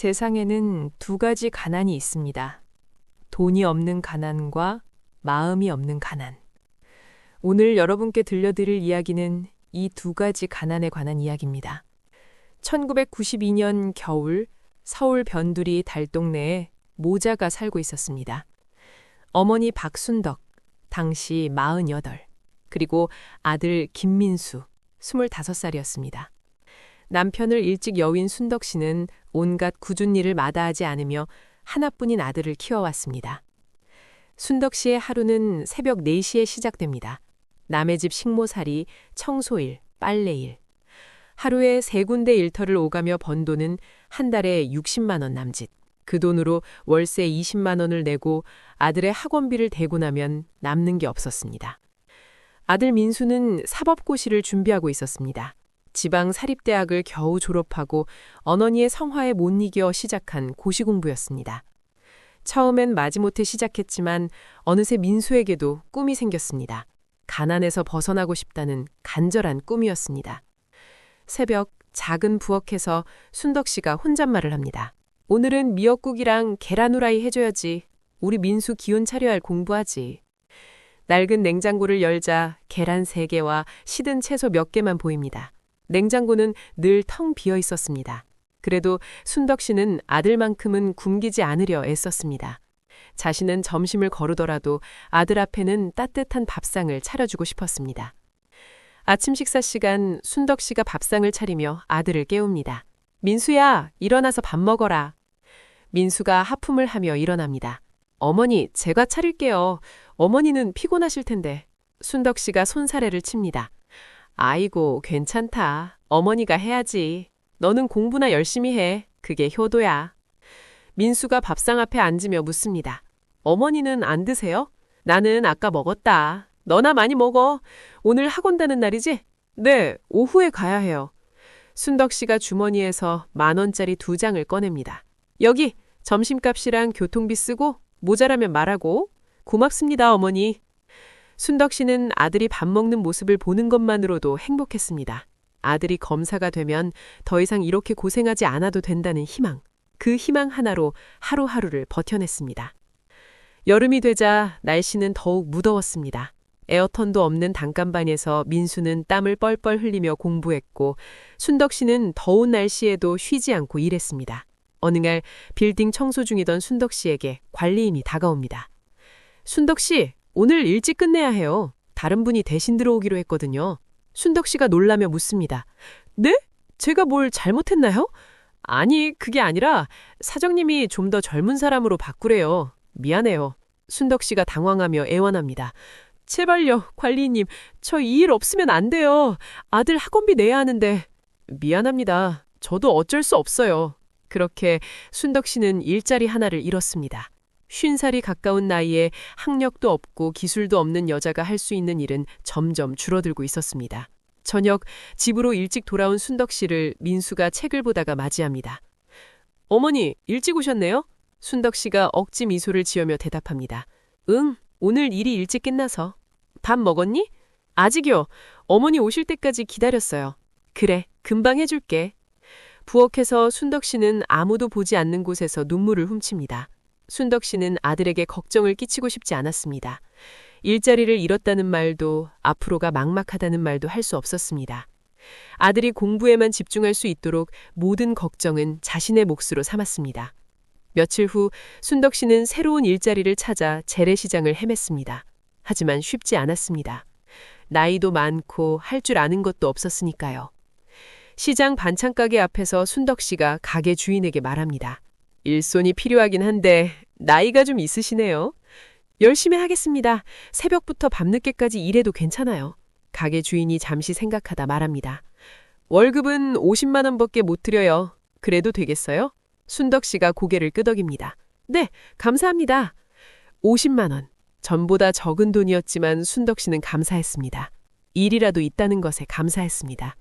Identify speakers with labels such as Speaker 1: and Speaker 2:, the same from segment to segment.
Speaker 1: 세상에는 두 가지 가난이 있습니다. 돈이 없는 가난과 마음이 없는 가난. 오늘 여러분께 들려드릴 이야기는 이 두 가지 가난에 관한 이야기입니다. 1992년 겨울 서울 변두리 달동네에 모자가 살고 있었습니다. 어머니 박순덕, 당시 48, 그리고 아들 김민수, 25살이었습니다. 남편을 일찍 여윈 순덕 씨는 온갖 굳은 일을 마다하지 않으며 하나뿐인 아들을 키워왔습니다. 순덕 씨의 하루는 새벽 4시에 시작됩니다. 남의 집 식모살이, 청소일, 빨래일. 하루에 3군데 일터를 오가며 번 돈은 한 달에 60만 원 남짓. 그 돈으로 월세 20만 원을 내고 아들의 학원비를 대고 나면 남는 게 없었습니다. 아들 민수는 사법고시를 준비하고 있었습니다. 지방 사립대학을 겨우 졸업하고 언언니의 성화에 못 이겨 시작한 고시공부였습니다. 처음엔 마지못해 시작했지만 어느새 민수에게도 꿈이 생겼습니다. 가난에서 벗어나고 싶다는 간절한 꿈이었습니다. 새벽 작은 부엌에서 순덕 씨가 혼잣말을 합니다. 오늘은 미역국이랑 계란 후라이 해줘야지. 우리 민수 기운 차려야 할 공부하지. 낡은 냉장고를 열자 계란 3개와 시든 채소 몇 개만 보입니다. 냉장고는 늘 텅 비어 있었습니다. 그래도 순덕 씨는 아들만큼은 굶기지 않으려 애썼습니다. 자신은 점심을 거르더라도 아들 앞에는 따뜻한 밥상을 차려주고 싶었습니다. 아침 식사 시간 순덕 씨가 밥상을 차리며 아들을 깨웁니다. 민수야, 일어나서 밥 먹어라. 민수가 하품을 하며 일어납니다. 어머니, 제가 차릴게요. 어머니는 피곤하실 텐데. 순덕 씨가 손사래를 칩니다. 아이고, 괜찮다. 어머니가 해야지. 너는 공부나 열심히 해. 그게 효도야. 민수가 밥상 앞에 앉으며 묻습니다. 어머니는 안 드세요? 나는 아까 먹었다. 너나 많이 먹어. 오늘 학원 가는 날이지? 네, 오후에 가야 해요. 순덕 씨가 주머니에서 10,000원짜리 2장을 꺼냅니다. 여기 점심값이랑 교통비 쓰고 모자라면 말하고. 고맙습니다, 어머니. 순덕 씨는 아들이 밥 먹는 모습을 보는 것만으로도 행복했습니다. 아들이 검사가 되면 더 이상 이렇게 고생하지 않아도 된다는 희망. 그 희망 하나로 하루하루를 버텨냈습니다. 여름이 되자 날씨는 더욱 무더웠습니다. 에어컨도 없는 단칸방에서 민수는 땀을 뻘뻘 흘리며 공부했고 순덕 씨는 더운 날씨에도 쉬지 않고 일했습니다. 어느 날 빌딩 청소 중이던 순덕 씨에게 관리인이 다가옵니다. 순덕 씨, 오늘 일찍 끝내야 해요. 다른 분이 대신 들어오기로 했거든요. 순덕 씨가 놀라며 묻습니다. 네? 제가 뭘 잘못했나요? 아니, 그게 아니라 사장님이 좀 더 젊은 사람으로 바꾸래요. 미안해요. 순덕 씨가 당황하며 애원합니다. 제발요, 관리님. 저 이 일 없으면 안 돼요. 아들 학원비 내야 하는데. 미안합니다. 저도 어쩔 수 없어요. 그렇게 순덕 씨는 일자리 하나를 잃었습니다. 50살이 가까운 나이에 학력도 없고 기술도 없는 여자가 할 수 있는 일은 점점 줄어들고 있었습니다. 저녁 집으로 일찍 돌아온 순덕 씨를 민수가 책을 보다가 맞이합니다. 어머니, 일찍 오셨네요? 순덕 씨가 억지 미소를 지으며 대답합니다. 응, 오늘 일이 일찍 끝나서. 밥 먹었니? 아직이요. 어머니 오실 때까지 기다렸어요. 그래, 금방 해줄게. 부엌에서 순덕 씨는 아무도 보지 않는 곳에서 눈물을 훔칩니다. 순덕 씨는 아들에게 걱정을 끼치고 싶지 않았습니다. 일자리를 잃었다는 말도 앞으로가 막막하다는 말도 할 수 없었습니다. 아들이 공부에만 집중할 수 있도록 모든 걱정은 자신의 몫으로 삼았습니다. 며칠 후 순덕 씨는 새로운 일자리를 찾아 재래시장을 헤맸습니다. 하지만 쉽지 않았습니다. 나이도 많고 할 줄 아는 것도 없었으니까요. 시장 반찬가게 앞에서 순덕 씨가 가게 주인에게 말합니다. 일손이 필요하긴 한데 나이가 좀 있으시네요. 열심히 하겠습니다. 새벽부터 밤늦게까지 일해도 괜찮아요. 가게 주인이 잠시 생각하다 말합니다. 월급은 50만 원밖에 못 드려요. 그래도 되겠어요? 순덕 씨가 고개를 끄덕입니다. 네, 감사합니다. 50만 원. 전보다 적은 돈이었지만 순덕 씨는 감사했습니다. 일이라도 있다는 것에 감사했습니다.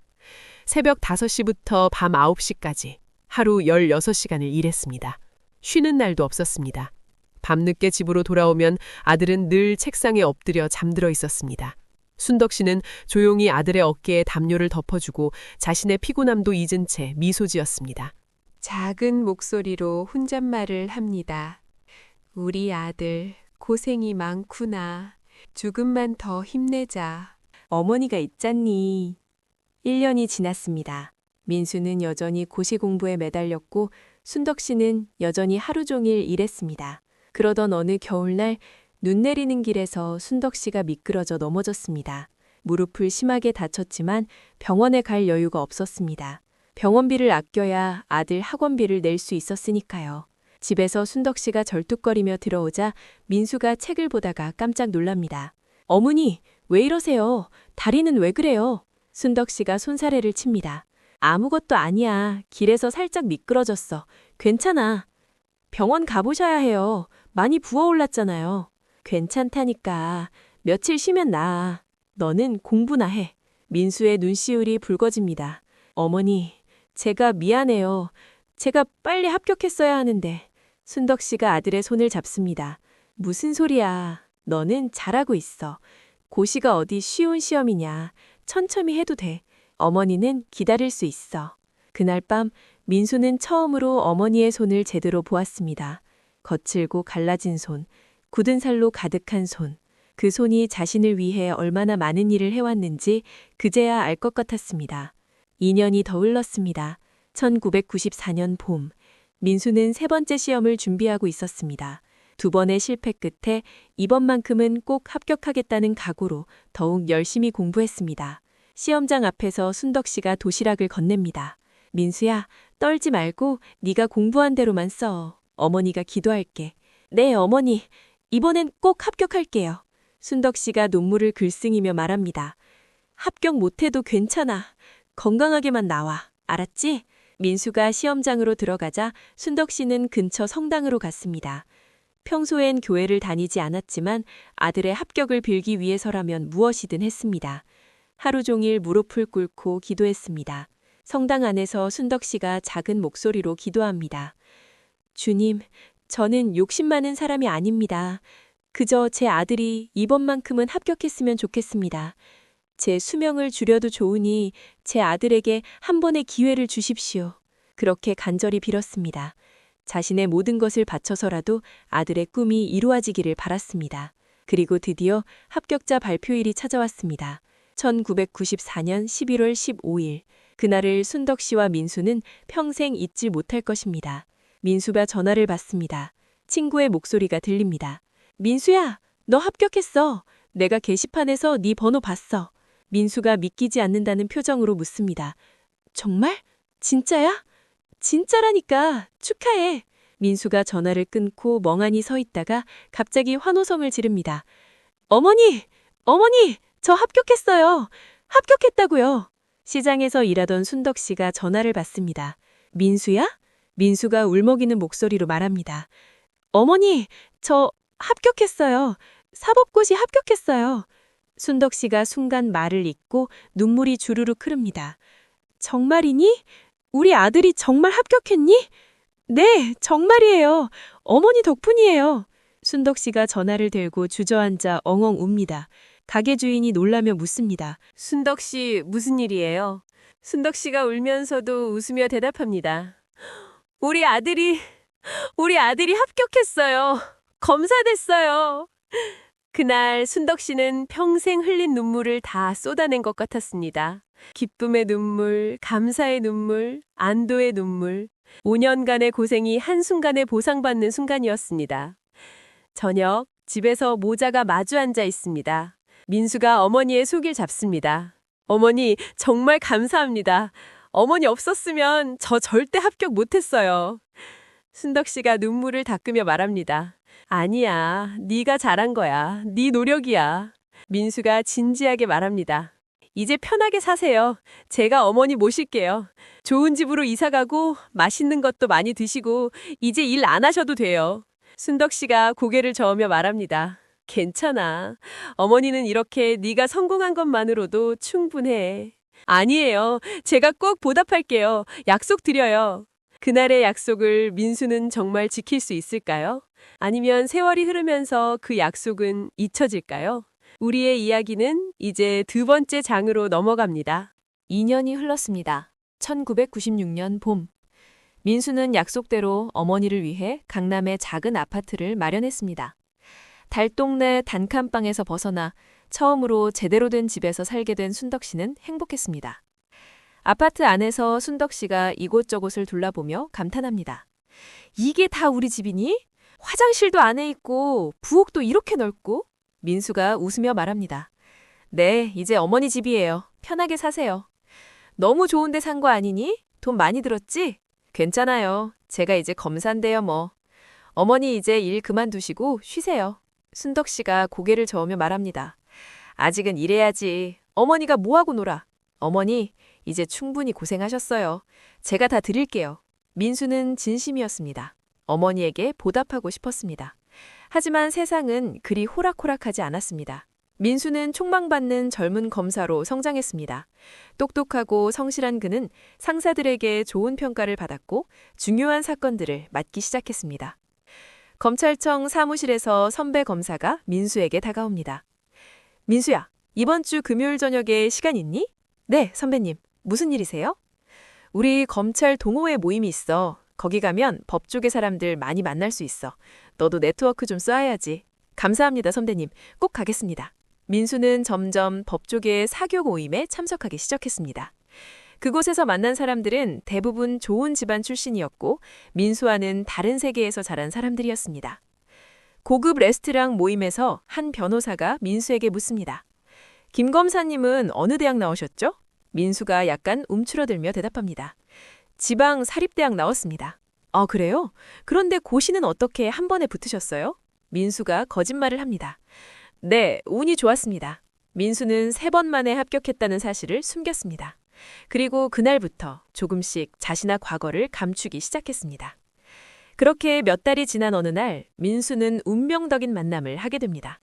Speaker 1: 새벽 5시부터 밤 9시까지 하루 16시간을 일했습니다. 쉬는 날도 없었습니다. 밤늦게 집으로 돌아오면 아들은 늘 책상에 엎드려 잠들어 있었습니다. 순덕 씨는 조용히 아들의 어깨에 담요를 덮어주고 자신의 피곤함도 잊은 채 미소 지었습니다. 작은 목소리로 혼잣말을 합니다. 우리 아들 고생이 많구나. 조금만 더 힘내자. 어머니가 있잖니. 1년이 지났습니다. 민수는 여전히 고시 공부에 매달렸고 순덕 씨는 여전히 하루 종일 일했습니다. 그러던 어느 겨울날 눈 내리는 길에서 순덕 씨가 미끄러져 넘어졌습니다. 무릎을 심하게 다쳤지만 병원에 갈 여유가 없었습니다. 병원비를 아껴야 아들 학원비를 낼 수 있었으니까요. 집에서 순덕 씨가 절뚝거리며 들어오자 민수가 책을 보다가 깜짝 놀랍니다. 어머니, 왜 이러세요? 다리는 왜 그래요? 순덕 씨가 손사래를 칩니다. 아무것도 아니야. 길에서 살짝 미끄러졌어. 괜찮아. 병원 가보셔야 해요. 많이 부어올랐잖아요. 괜찮다니까. 며칠 쉬면 나아. 너는 공부나 해. 민수의 눈시울이 붉어집니다. 어머니, 제가 미안해요. 제가 빨리 합격했어야 하는데. 순덕 씨가 아들의 손을 잡습니다. 무슨 소리야. 너는 잘하고 있어. 고시가 어디 쉬운 시험이냐. 천천히 해도 돼. 어머니는 기다릴 수 있어. 그날 밤 민수는 처음으로 어머니의 손을 제대로 보았습니다. 거칠고 갈라진 손, 굳은 살로 가득한 손. 그 손이 자신을 위해 얼마나 많은 일을 해왔는지 그제야 알 것 같았습니다. 2년이 더 흘렀습니다. 1994년 봄, 민수는 세 번째 시험을 준비하고 있었습니다. 2번의 실패 끝에 이번만큼은 꼭 합격하겠다는 각오로 더욱 열심히 공부했습니다. 시험장 앞에서 순덕 씨가 도시락을 건넵니다. 민수야, 떨지 말고 네가 공부한 대로만 써. 어머니가 기도할게. 네, 어머니. 이번엔 꼭 합격할게요. 순덕 씨가 눈물을 글썽이며 말합니다. 합격 못해도 괜찮아. 건강하게만 나와. 알았지? 민수가 시험장으로 들어가자 순덕 씨는 근처 성당으로 갔습니다. 평소엔 교회를 다니지 않았지만 아들의 합격을 빌기 위해서라면 무엇이든 했습니다. 하루 종일 무릎을 꿇고 기도했습니다. 성당 안에서 순덕 씨가 작은 목소리로 기도합니다. 주님, 저는 욕심 많은 사람이 아닙니다. 그저 제 아들이 이번만큼은 합격했으면 좋겠습니다. 제 수명을 줄여도 좋으니 제 아들에게 한 번의 기회를 주십시오. 그렇게 간절히 빌었습니다. 자신의 모든 것을 바쳐서라도 아들의 꿈이 이루어지기를 바랐습니다. 그리고 드디어 합격자 발표일이 찾아왔습니다. 1994년 11월 15일. 그날을 순덕 씨와 민수는 평생 잊지 못할 것입니다. 민수가 전화를 받습니다. 친구의 목소리가 들립니다. 민수야, 너 합격했어. 내가 게시판에서 네 번호 봤어. 민수가 믿기지 않는다는 표정으로 묻습니다. 정말? 진짜야? 진짜라니까. 축하해. 민수가 전화를 끊고 멍하니 서 있다가 갑자기 환호성을 지릅니다. 어머니! 어머니! 저 합격했어요. 합격했다고요. 시장에서 일하던 순덕 씨가 전화를 받습니다. 민수야? 민수가 울먹이는 목소리로 말합니다. 어머니, 저 합격했어요. 사법고시 합격했어요. 순덕 씨가 순간 말을 잇고 눈물이 주르륵 흐릅니다. 정말이니? 우리 아들이 정말 합격했니? 네, 정말이에요. 어머니 덕분이에요. 순덕 씨가 전화를 들고 주저앉아 엉엉 웁니다. 가게 주인이 놀라며 묻습니다. 순덕 씨, 무슨 일이에요? 순덕 씨가 울면서도 웃으며 대답합니다. 우리 아들이 합격했어요. 검사됐어요. 그날 순덕 씨는 평생 흘린 눈물을 다 쏟아낸 것 같았습니다. 기쁨의 눈물, 감사의 눈물, 안도의 눈물. 5년간의 고생이 한순간에 보상받는 순간이었습니다. 저녁, 집에서 모자가 마주 앉아 있습니다. 민수가 어머니의 속을 잡습니다. 어머니, 정말 감사합니다. 어머니 없었으면 저 절대 합격 못했어요. 순덕 씨가 눈물을 닦으며 말합니다. 아니야, 네가 잘한 거야. 네 노력이야. 민수가 진지하게 말합니다. 이제 편하게 사세요. 제가 어머니 모실게요. 좋은 집으로 이사가고 맛있는 것도 많이 드시고 이제 일 안 하셔도 돼요. 순덕 씨가 고개를 저으며 말합니다. 괜찮아. 어머니는 이렇게 네가 성공한 것만으로도 충분해. 아니에요. 제가 꼭 보답할게요. 약속 드려요. 그날의 약속을 민수는 정말 지킬 수 있을까요? 아니면 세월이 흐르면서 그 약속은 잊혀질까요? 우리의 이야기는 이제 2번째 장으로 넘어갑니다. 2년이 흘렀습니다. 1996년 봄. 민수는 약속대로 어머니를 위해 강남에 작은 아파트를 마련했습니다. 달동네 단칸방에서 벗어나 처음으로 제대로 된 집에서 살게 된 순덕 씨는 행복했습니다. 아파트 안에서 순덕 씨가 이곳저곳을 둘러보며 감탄합니다. 이게 다 우리 집이니? 화장실도 안에 있고 부엌도 이렇게 넓고? 민수가 웃으며 말합니다. 네, 이제 어머니 집이에요. 편하게 사세요. 너무 좋은데 산 거 아니니? 돈 많이 들었지? 괜찮아요. 제가 이제 검사인데요 뭐. 어머니 이제 일 그만두시고 쉬세요. 순덕 씨가 고개를 저으며 말합니다. 아직은 일해야지. 어머니가 뭐하고 놀아? 어머니, 이제 충분히 고생하셨어요. 제가 다 드릴게요. 민수는 진심이었습니다. 어머니에게 보답하고 싶었습니다. 하지만 세상은 그리 호락호락하지 않았습니다. 민수는 촉망받는 젊은 검사로 성장했습니다. 똑똑하고 성실한 그는 상사들에게 좋은 평가를 받았고 중요한 사건들을 맡기 시작했습니다. 검찰청 사무실에서 선배 검사가 민수에게 다가옵니다. 민수야, 이번 주 금요일 저녁에 시간 있니? 네, 선배님. 무슨 일이세요? 우리 검찰 동호회 모임이 있어. 거기 가면 법 쪽의 사람들 많이 만날 수 있어. 너도 네트워크 좀 쌓아야지. 감사합니다, 선배님. 꼭 가겠습니다. 민수는 점점 법조계의 사교 모임에 참석하기 시작했습니다. 그곳에서 만난 사람들은 대부분 좋은 집안 출신이었고 민수와는 다른 세계에서 자란 사람들이었습니다. 고급 레스토랑 모임에서 한 변호사가 민수에게 묻습니다. 김 검사님은 어느 대학 나오셨죠? 민수가 약간 움츠러들며 대답합니다. 지방 사립대학 나왔습니다. 아, 그래요? 그런데 고시는 어떻게 한 번에 붙으셨어요? 민수가 거짓말을 합니다. 네, 운이 좋았습니다. 민수는 3번 만에 합격했다는 사실을 숨겼습니다. 그리고 그날부터 조금씩 자신의 과거를 감추기 시작했습니다. 그렇게 몇 달이 지난 어느 날 민수는 운명적인 만남을 하게 됩니다.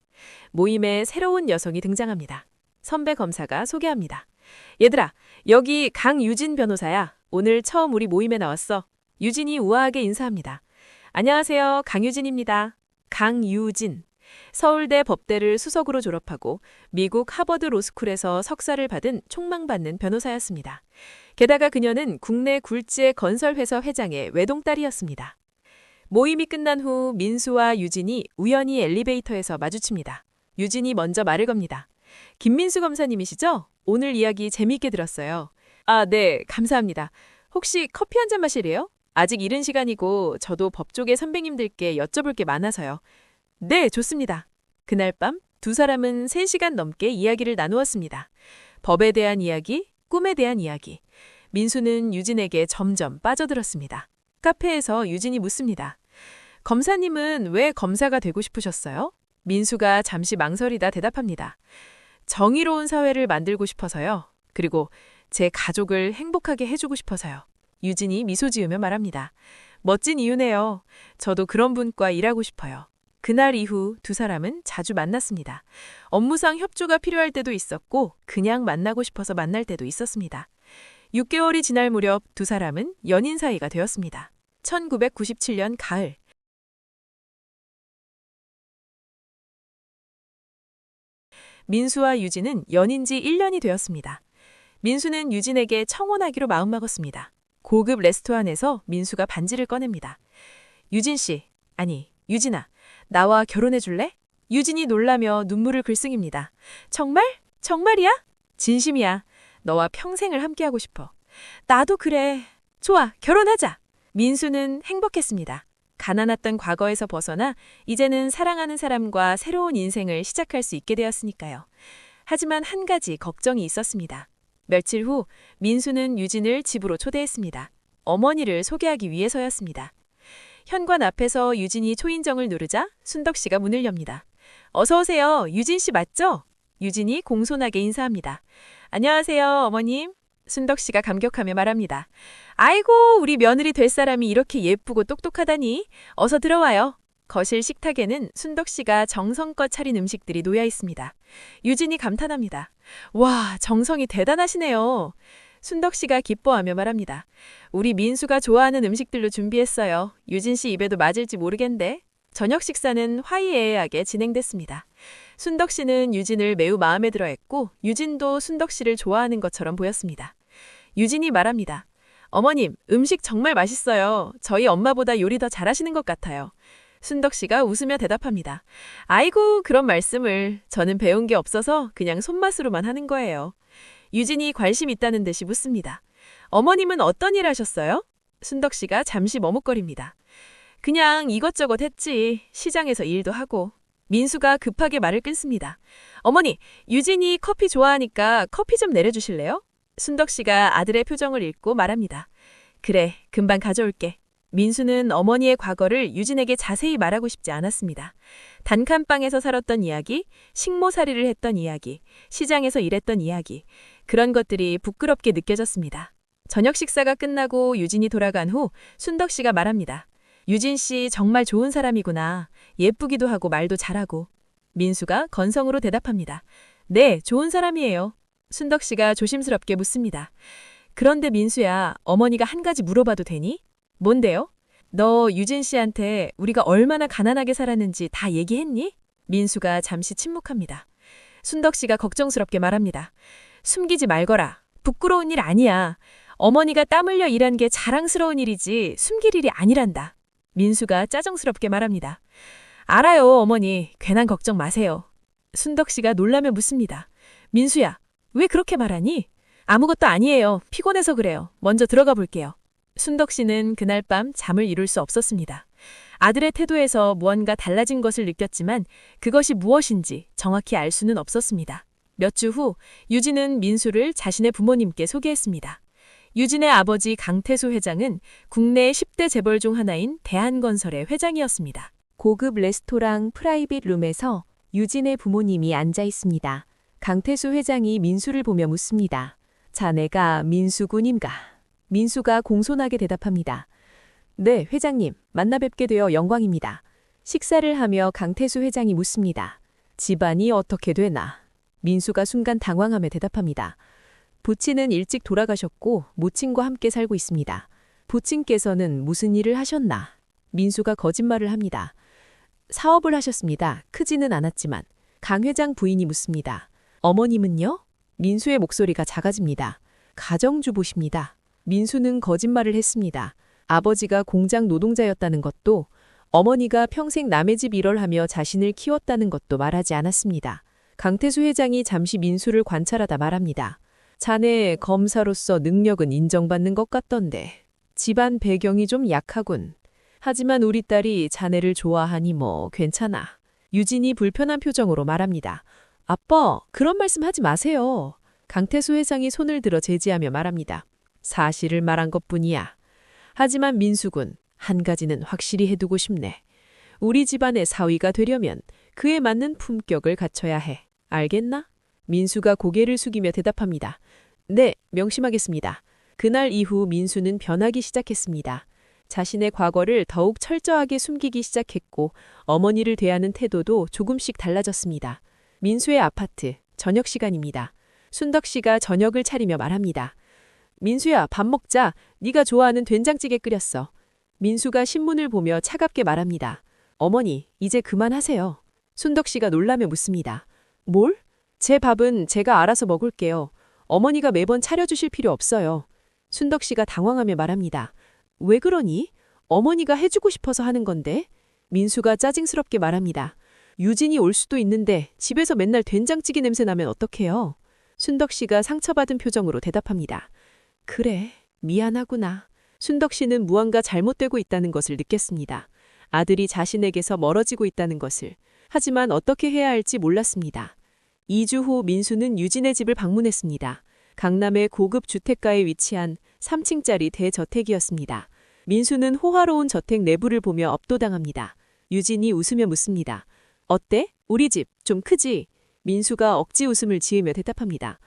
Speaker 1: 모임에 새로운 여성이 등장합니다. 선배 검사가 소개합니다. 얘들아, 여기 강유진 변호사야. 오늘 처음 우리 모임에 나왔어. 유진이 우아하게 인사합니다. 안녕하세요, 강유진입니다. 강유진. 서울대 법대를 수석으로 졸업하고 미국 하버드 로스쿨에서 석사를 받은 촉망받는 변호사였습니다. 게다가 그녀는 국내 굴지의 건설회사 회장의 외동딸이었습니다. 모임이 끝난 후 민수와 유진이 우연히 엘리베이터에서 마주칩니다. 유진이 먼저 말을 겁니다. 김민수 검사님이시죠? 오늘 이야기 재미있게 들었어요. 아, 네, 감사합니다. 혹시 커피 한 잔 마실래요? 아직 이른 시간이고 저도 법조계 선배님들께 여쭤볼 게 많아서요. 네, 좋습니다. 그날 밤 두 사람은 3시간 넘게 이야기를 나누었습니다. 법에 대한 이야기, 꿈에 대한 이야기. 민수는 유진에게 점점 빠져들었습니다. 카페에서 유진이 묻습니다. 검사님은 왜 검사가 되고 싶으셨어요? 민수가 잠시 망설이다 대답합니다. 정의로운 사회를 만들고 싶어서요. 그리고 제 가족을 행복하게 해주고 싶어서요. 유진이 미소 지으며 말합니다. 멋진 이유네요. 저도 그런 분과 일하고 싶어요. 그날 이후 두 사람은 자주 만났습니다. 업무상 협조가 필요할 때도 있었고 그냥 만나고 싶어서 만날 때도 있었습니다. 6개월이 지날 무렵 두 사람은 연인 사이가 되었습니다. 1997년 가을. 민수와 유진은 연인 지 1년이 되었습니다. 민수는 유진에게 청혼하기로 마음먹었습니다. 고급 레스토랑에서 민수가 반지를 꺼냅니다. 유진 씨, 아니 유진아, 나와 결혼해 줄래? 유진이 놀라며 눈물을 글썽입니다. 정말? 정말이야? 진심이야. 너와 평생을 함께하고 싶어. 나도 그래. 좋아, 결혼하자. 민수는 행복했습니다. 가난했던 과거에서 벗어나 이제는 사랑하는 사람과 새로운 인생을 시작할 수 있게 되었으니까요. 하지만 한 가지 걱정이 있었습니다. 며칠 후 민수는 유진을 집으로 초대했습니다. 어머니를 소개하기 위해서였습니다. 현관 앞에서 유진이 초인종을 누르자 순덕 씨가 문을 엽니다. 어서 오세요. 유진 씨 맞죠? 유진이 공손하게 인사합니다. 안녕하세요, 어머님. 순덕 씨가 감격하며 말합니다. 아이고, 우리 며느리 될 사람이 이렇게 예쁘고 똑똑하다니. 어서 들어와요. 거실 식탁에는 순덕 씨가 정성껏 차린 음식들이 놓여 있습니다. 유진이 감탄합니다. 와, 정성이 대단하시네요. 순덕 씨가 기뻐하며 말합니다. 우리 민수가 좋아하는 음식들로 준비했어요. 유진 씨 입에도 맞을지 모르겠는데. 저녁 식사는 화이애애하게 진행됐습니다. 순덕 씨는 유진을 매우 마음에 들어했고 유진도 순덕 씨를 좋아하는 것처럼 보였습니다. 유진이 말합니다.
Speaker 2: 어머님, 음식 정말 맛있어요. 저희 엄마보다 요리 더 잘하시는 것 같아요. 순덕 씨가 웃으며 대답합니다. 아이고, 그런 말씀을. 저는 배운 게 없어서 그냥 손맛으로만 하는 거예요. 유진이 관심 있다는 듯이 묻습니다. 어머님은 어떤 일 하셨어요? 순덕 씨가 잠시 머뭇거립니다. 그냥 이것저것 했지. 시장에서 일도 하고. 민수가 급하게 말을 끊습니다. 어머니, 유진이 커피 좋아하니까 커피 좀 내려주실래요? 순덕 씨가 아들의 표정을 읽고 말합니다. 그래, 금방 가져올게. 민수는 어머니의 과거를 유진에게 자세히 말하고 싶지 않았습니다. 단칸방에서 살았던 이야기, 식모살이를 했던 이야기, 시장에서 일했던 이야기, 그런 것들이 부끄럽게 느껴졌습니다. 저녁 식사가 끝나고 유진이 돌아간 후 순덕 씨가 말합니다. 유진 씨 정말 좋은 사람이구나. 예쁘기도 하고 말도 잘하고. 민수가 건성으로 대답합니다. 네, 좋은 사람이에요. 순덕 씨가 조심스럽게 묻습니다. 그런데 민수야, 어머니가 한 가지 물어봐도 되니? 뭔데요? 너 유진 씨한테 우리가 얼마나 가난하게 살았는지 다 얘기했니? 민수가 잠시 침묵합니다. 순덕 씨가 걱정스럽게 말합니다. 숨기지 말거라. 부끄러운 일 아니야. 어머니가 땀 흘려 일한 게 자랑스러운 일이지 숨길 일이 아니란다. 민수가 짜증스럽게 말합니다. 알아요, 어머니. 괜한 걱정 마세요. 순덕 씨가 놀라며 묻습니다. 민수야, 왜 그렇게 말하니? 아무것도 아니에요. 피곤해서 그래요. 먼저 들어가 볼게요. 순덕 씨는 그날 밤 잠을 이룰 수 없었습니다. 아들의 태도에서 무언가 달라진 것을 느꼈지만 그것이 무엇인지 정확히 알 수는 없었습니다. 몇 주 후 유진은 민수를 자신의 부모님께 소개했습니다. 유진의 아버지 강태수 회장은 국내 10대 재벌 중 하나인 대한건설의 회장이었습니다.
Speaker 1: 고급 레스토랑 프라이빗 룸에서 유진의 부모님이 앉아 있습니다. 강태수 회장이 민수를 보며 묻습니다. 자네가 민수군인가? 민수가 공손하게 대답합니다. 네, 회장님. 만나 뵙게 되어 영광입니다. 식사를 하며 강태수 회장이 묻습니다. 집안이 어떻게 되나? 민수가 순간 당황하며 대답합니다. 부친은 일찍 돌아가셨고 모친과 함께 살고 있습니다. 부친께서는 무슨 일을 하셨나? 민수가 거짓말을 합니다. 사업을 하셨습니다. 크지는 않았지만. 강 회장 부인이 묻습니다. 어머님은요? 민수의 목소리가 작아집니다. 가정주부십니다. 민수는 거짓말을 했습니다. 아버지가 공장 노동자였다는 것도, 어머니가 평생 남의 집 일을 하며 자신을 키웠다는 것도 말하지 않았습니다. 강태수 회장이 잠시 민수를 관찰하다 말합니다. 자네 검사로서 능력은 인정받는 것 같던데 집안 배경이 좀 약하군. 하지만 우리 딸이 자네를 좋아하니 뭐 괜찮아. 유진이 불편한 표정으로 말합니다. 아빠, 그런 말씀 하지 마세요. 강태수 회장이 손을 들어 제지하며 말합니다. 사실을 말한 것뿐이야. 하지만 민수군, 한 가지는 확실히 해두고 싶네. 우리 집안의 사위가 되려면 그에 맞는 품격을 갖춰야 해. 알겠나? 민수가 고개를 숙이며 대답합니다. 네, 명심하겠습니다. 그날 이후 민수는 변하기 시작했습니다. 자신의 과거를 더욱 철저하게 숨기기 시작했고 어머니를 대하는 태도도 조금씩 달라졌습니다. 민수의 아파트, 저녁 시간입니다. 순덕 씨가 저녁을 차리며 말합니다. 민수야, 밥 먹자. 네가 좋아하는 된장찌개 끓였어. 민수가 신문을 보며 차갑게 말합니다. 어머니, 이제 그만하세요. 순덕 씨가 놀라며 묻습니다. 뭘? 제 밥은 제가 알아서 먹을게요. 어머니가 매번 차려주실 필요 없어요. 순덕 씨가 당황하며 말합니다. 왜 그러니? 어머니가 해주고 싶어서 하는 건데? 민수가 짜증스럽게 말합니다. 유진이 올 수도 있는데 집에서 맨날 된장찌개 냄새 나면 어떡해요? 순덕 씨가 상처받은 표정으로 대답합니다. 그래, 미안하구나. 순덕 씨는 무언가 잘못되고 있다는 것을 느꼈습니다. 아들이 자신에게서 멀어지고 있다는 것을. 하지만 어떻게 해야 할지 몰랐습니다. 2주 후 민수는 유진의 집을 방문했습니다. 강남의 고급 주택가에 위치한 3층짜리 대저택이었습니다. 민수는 호화로운 저택 내부를 보며 압도당합니다. 유진이 웃으며 묻습니다. 어때? 우리 집 좀 크지? 민수가 억지 웃음을 지으며 대답합니다.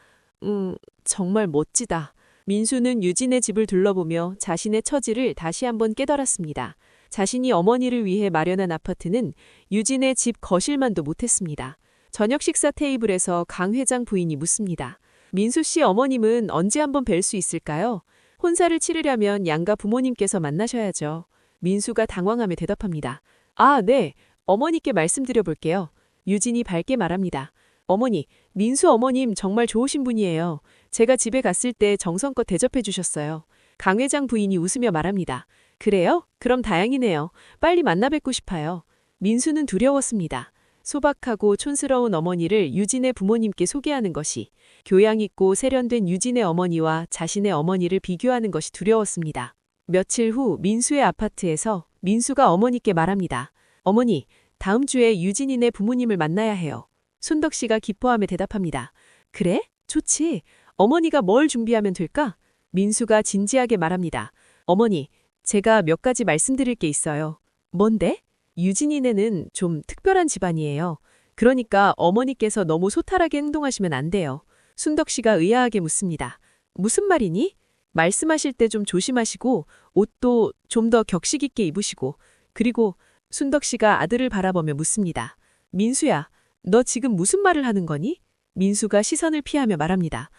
Speaker 1: 정말 멋지다. 민수는 유진의 집을 둘러보며 자신의 처지를 다시 한번 깨달았습니다. 자신이 어머니를 위해 마련한 아파트는 유진의 집 거실만도 못했습니다. 저녁 식사 테이블에서 강 회장 부인이 묻습니다. 민수 씨 어머님은 언제 한번 뵐 수 있을까요? 혼사를 치르려면 양가 부모님께서 만나셔야죠. 민수가 당황하며 대답합니다. 아, 네. 어머니께 말씀드려 볼게요. 유진이 밝게 말합니다. 어머니, 민수 어머님 정말 좋으신 분이에요. 제가 집에 갔을 때 정성껏 대접해 주셨어요.
Speaker 2: 강 회장 부인이 웃으며 말합니다. 그래요? 그럼 다행이네요. 빨리 만나 뵙고 싶어요. 민수는 두려웠습니다. 소박하고 촌스러운 어머니를 유진의 부모님께 소개하는 것이, 교양 있고 세련된 유진의 어머니와 자신의 어머니를 비교하는 것이 두려웠습니다. 며칠 후 민수의 아파트에서 민수가 어머니께 말합니다. 어머니, 다음 주에 유진이네 부모님을 만나야 해요. 순덕 씨가 기뻐하며 대답합니다. 그래? 좋지. 어머니가 뭘 준비하면 될까? 민수가 진지하게 말합니다. 어머니, 제가 몇 가지 말씀드릴 게 있어요. 뭔데? 유진이네는 좀 특별한 집안이에요. 그러니까 어머니께서 너무 소탈하게 행동하시면 안 돼요. 순덕 씨가 의아하게 묻습니다. 무슨 말이니? 말씀하실 때 좀 조심하시고 옷도 좀 더 격식 있게 입으시고. 그리고 순덕 씨가 아들을 바라보며 묻습니다. 민수야, 너 지금 무슨 말을 하는 거니? 민수가 시선을 피하며 말합니다.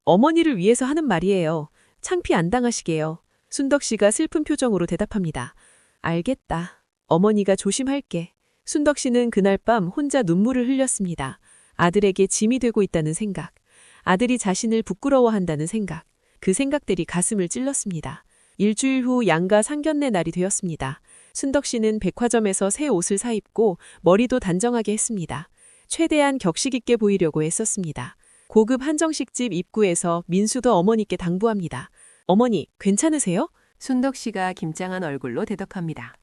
Speaker 2: 어머니를 위해서 하는 말이에요. 창피 안 당하시게요. 순덕 씨가 슬픈 표정으로 대답합니다. 알겠다. 어머니가 조심할게. 순덕 씨는 그날 밤 혼자 눈물을 흘렸습니다. 아들에게 짐이 되고 있다는 생각, 아들이 자신을 부끄러워한다는 생각, 그 생각들이 가슴을 찔렀습니다. 일주일 후 양가 상견례 날이 되었습니다. 순덕 씨는 백화점에서 새 옷을 사입고 머리도 단정하게 했습니다. 최대한 격식 있게 보이려고 애썼습니다. 고급 한정식집 입구에서 민수도 어머니께 당부합니다. 어머니, 괜찮으세요?
Speaker 1: 순덕 씨가 김장한 얼굴로 대답합니다.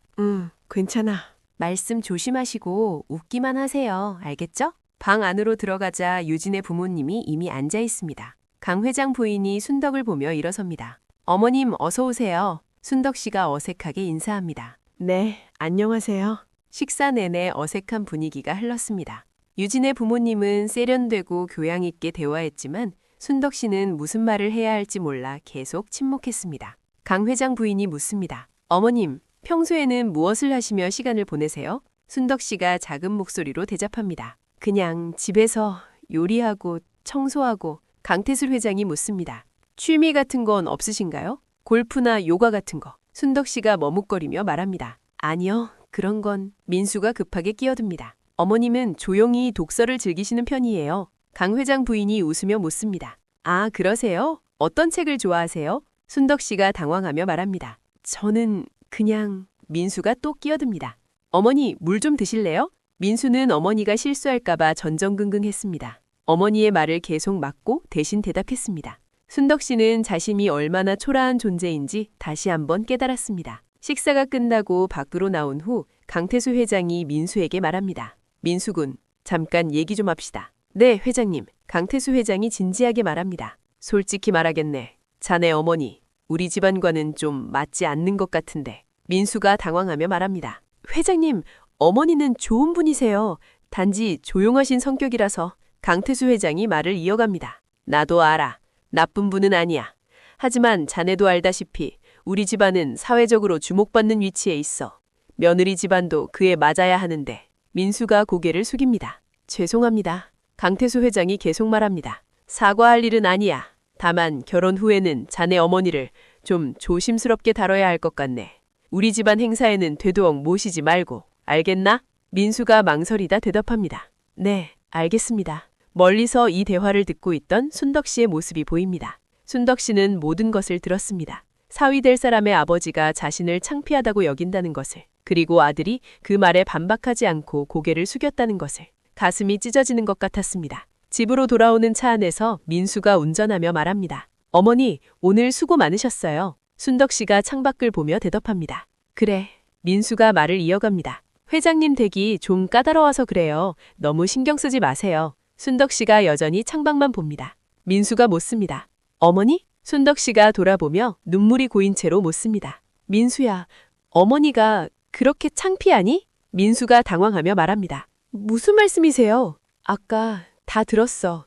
Speaker 1: 괜찮아. 말씀 조심하시고 웃기만 하세요. 알겠죠? 방 안으로 들어가자 유진의 부모님이 이미 앉아 있습니다. 강 회장 부인이 순덕을 보며 일어섭니다. 어머님 어서 오세요. 순덕 씨가 어색하게 인사합니다. 네, 안녕하세요. 식사 내내 어색한 분위기가 흘렀습니다. 유진의 부모님은 세련되고 교양 있게 대화했지만 순덕 씨는 무슨 말을 해야 할지 몰라 계속 침묵했습니다. 강 회장 부인이 묻습니다. 어머님, 평소에는 무엇을 하시며 시간을 보내세요? 순덕 씨가 작은 목소리로 대답합니다. 그냥 집에서 요리하고 청소하고. 강태술 회장이 묻습니다. 취미 같은 건 없으신가요? 골프나 요가 같은 거. 순덕 씨가 머뭇거리며 말합니다. 아니요, 그런 건. 민수가 급하게 끼어듭니다. 어머님은 조용히 독서를 즐기시는 편이에요. 강 회장 부인이 웃으며 묻습니다. 아, 그러세요? 어떤 책을 좋아하세요? 순덕 씨가 당황하며 말합니다. 저는 그냥. 민수가 또 끼어듭니다. 어머니, 물 좀 드실래요? 민수는 어머니가 실수할까봐 전전긍긍했습니다. 어머니의 말을 계속 막고 대신 대답했습니다. 순덕 씨는 자신이 얼마나 초라한 존재인지 다시 한번 깨달았습니다. 식사가 끝나고 밖으로 나온 후 강태수 회장이 민수에게 말합니다. 민수군, 잠깐 얘기 좀 합시다. 네, 회장님. 강태수 회장이 진지하게 말합니다. 솔직히 말하겠네. 자네 어머니, 우리 집안과는 좀 맞지 않는 것 같은데. 민수가 당황하며 말합니다. 회장님, 어머니는 좋은 분이세요. 단지 조용하신 성격이라서. 강태수 회장이 말을 이어갑니다. 나도 알아. 나쁜 분은 아니야. 하지만 자네도 알다시피 우리 집안은 사회적으로 주목받는 위치에 있어. 며느리 집안도 그에 맞아야 하는데. 민수가 고개를 숙입니다. 죄송합니다. 강태수 회장이 계속 말합니다. 사과할 일은 아니야. 다만 결혼 후에는 자네 어머니를 좀 조심스럽게 다뤄야 할 것 같네. 우리 집안 행사에는 되도록 모시지 말고. 알겠나? 민수가 망설이다 대답합니다. 네, 알겠습니다. 멀리서 이 대화를 듣고 있던 순덕 씨의 모습이 보입니다. 순덕 씨는 모든 것을 들었습니다. 사위 될 사람의 아버지가 자신을 창피하다고 여긴다는 것을, 그리고 아들이 그 말에 반박하지 않고 고개를 숙였다는 것을. 가슴이 찢어지는 것 같았습니다. 집으로 돌아오는 차 안에서 민수가 운전하며 말합니다. 어머니, 오늘 수고 많으셨어요. 순덕 씨가 창밖을 보며 대답합니다. 그래. 민수가 말을 이어갑니다. 회장님 댁이 좀 까다로워서 그래요. 너무 신경 쓰지 마세요. 순덕 씨가 여전히 창밖만 봅니다. 민수가 묻습니다. 어머니? 순덕 씨가 돌아보며 눈물이 고인 채로 묻습니다. 민수야, 어머니가 그렇게 창피하니? 민수가 당황하며 말합니다. 무슨 말씀이세요? 아까 다 들었어.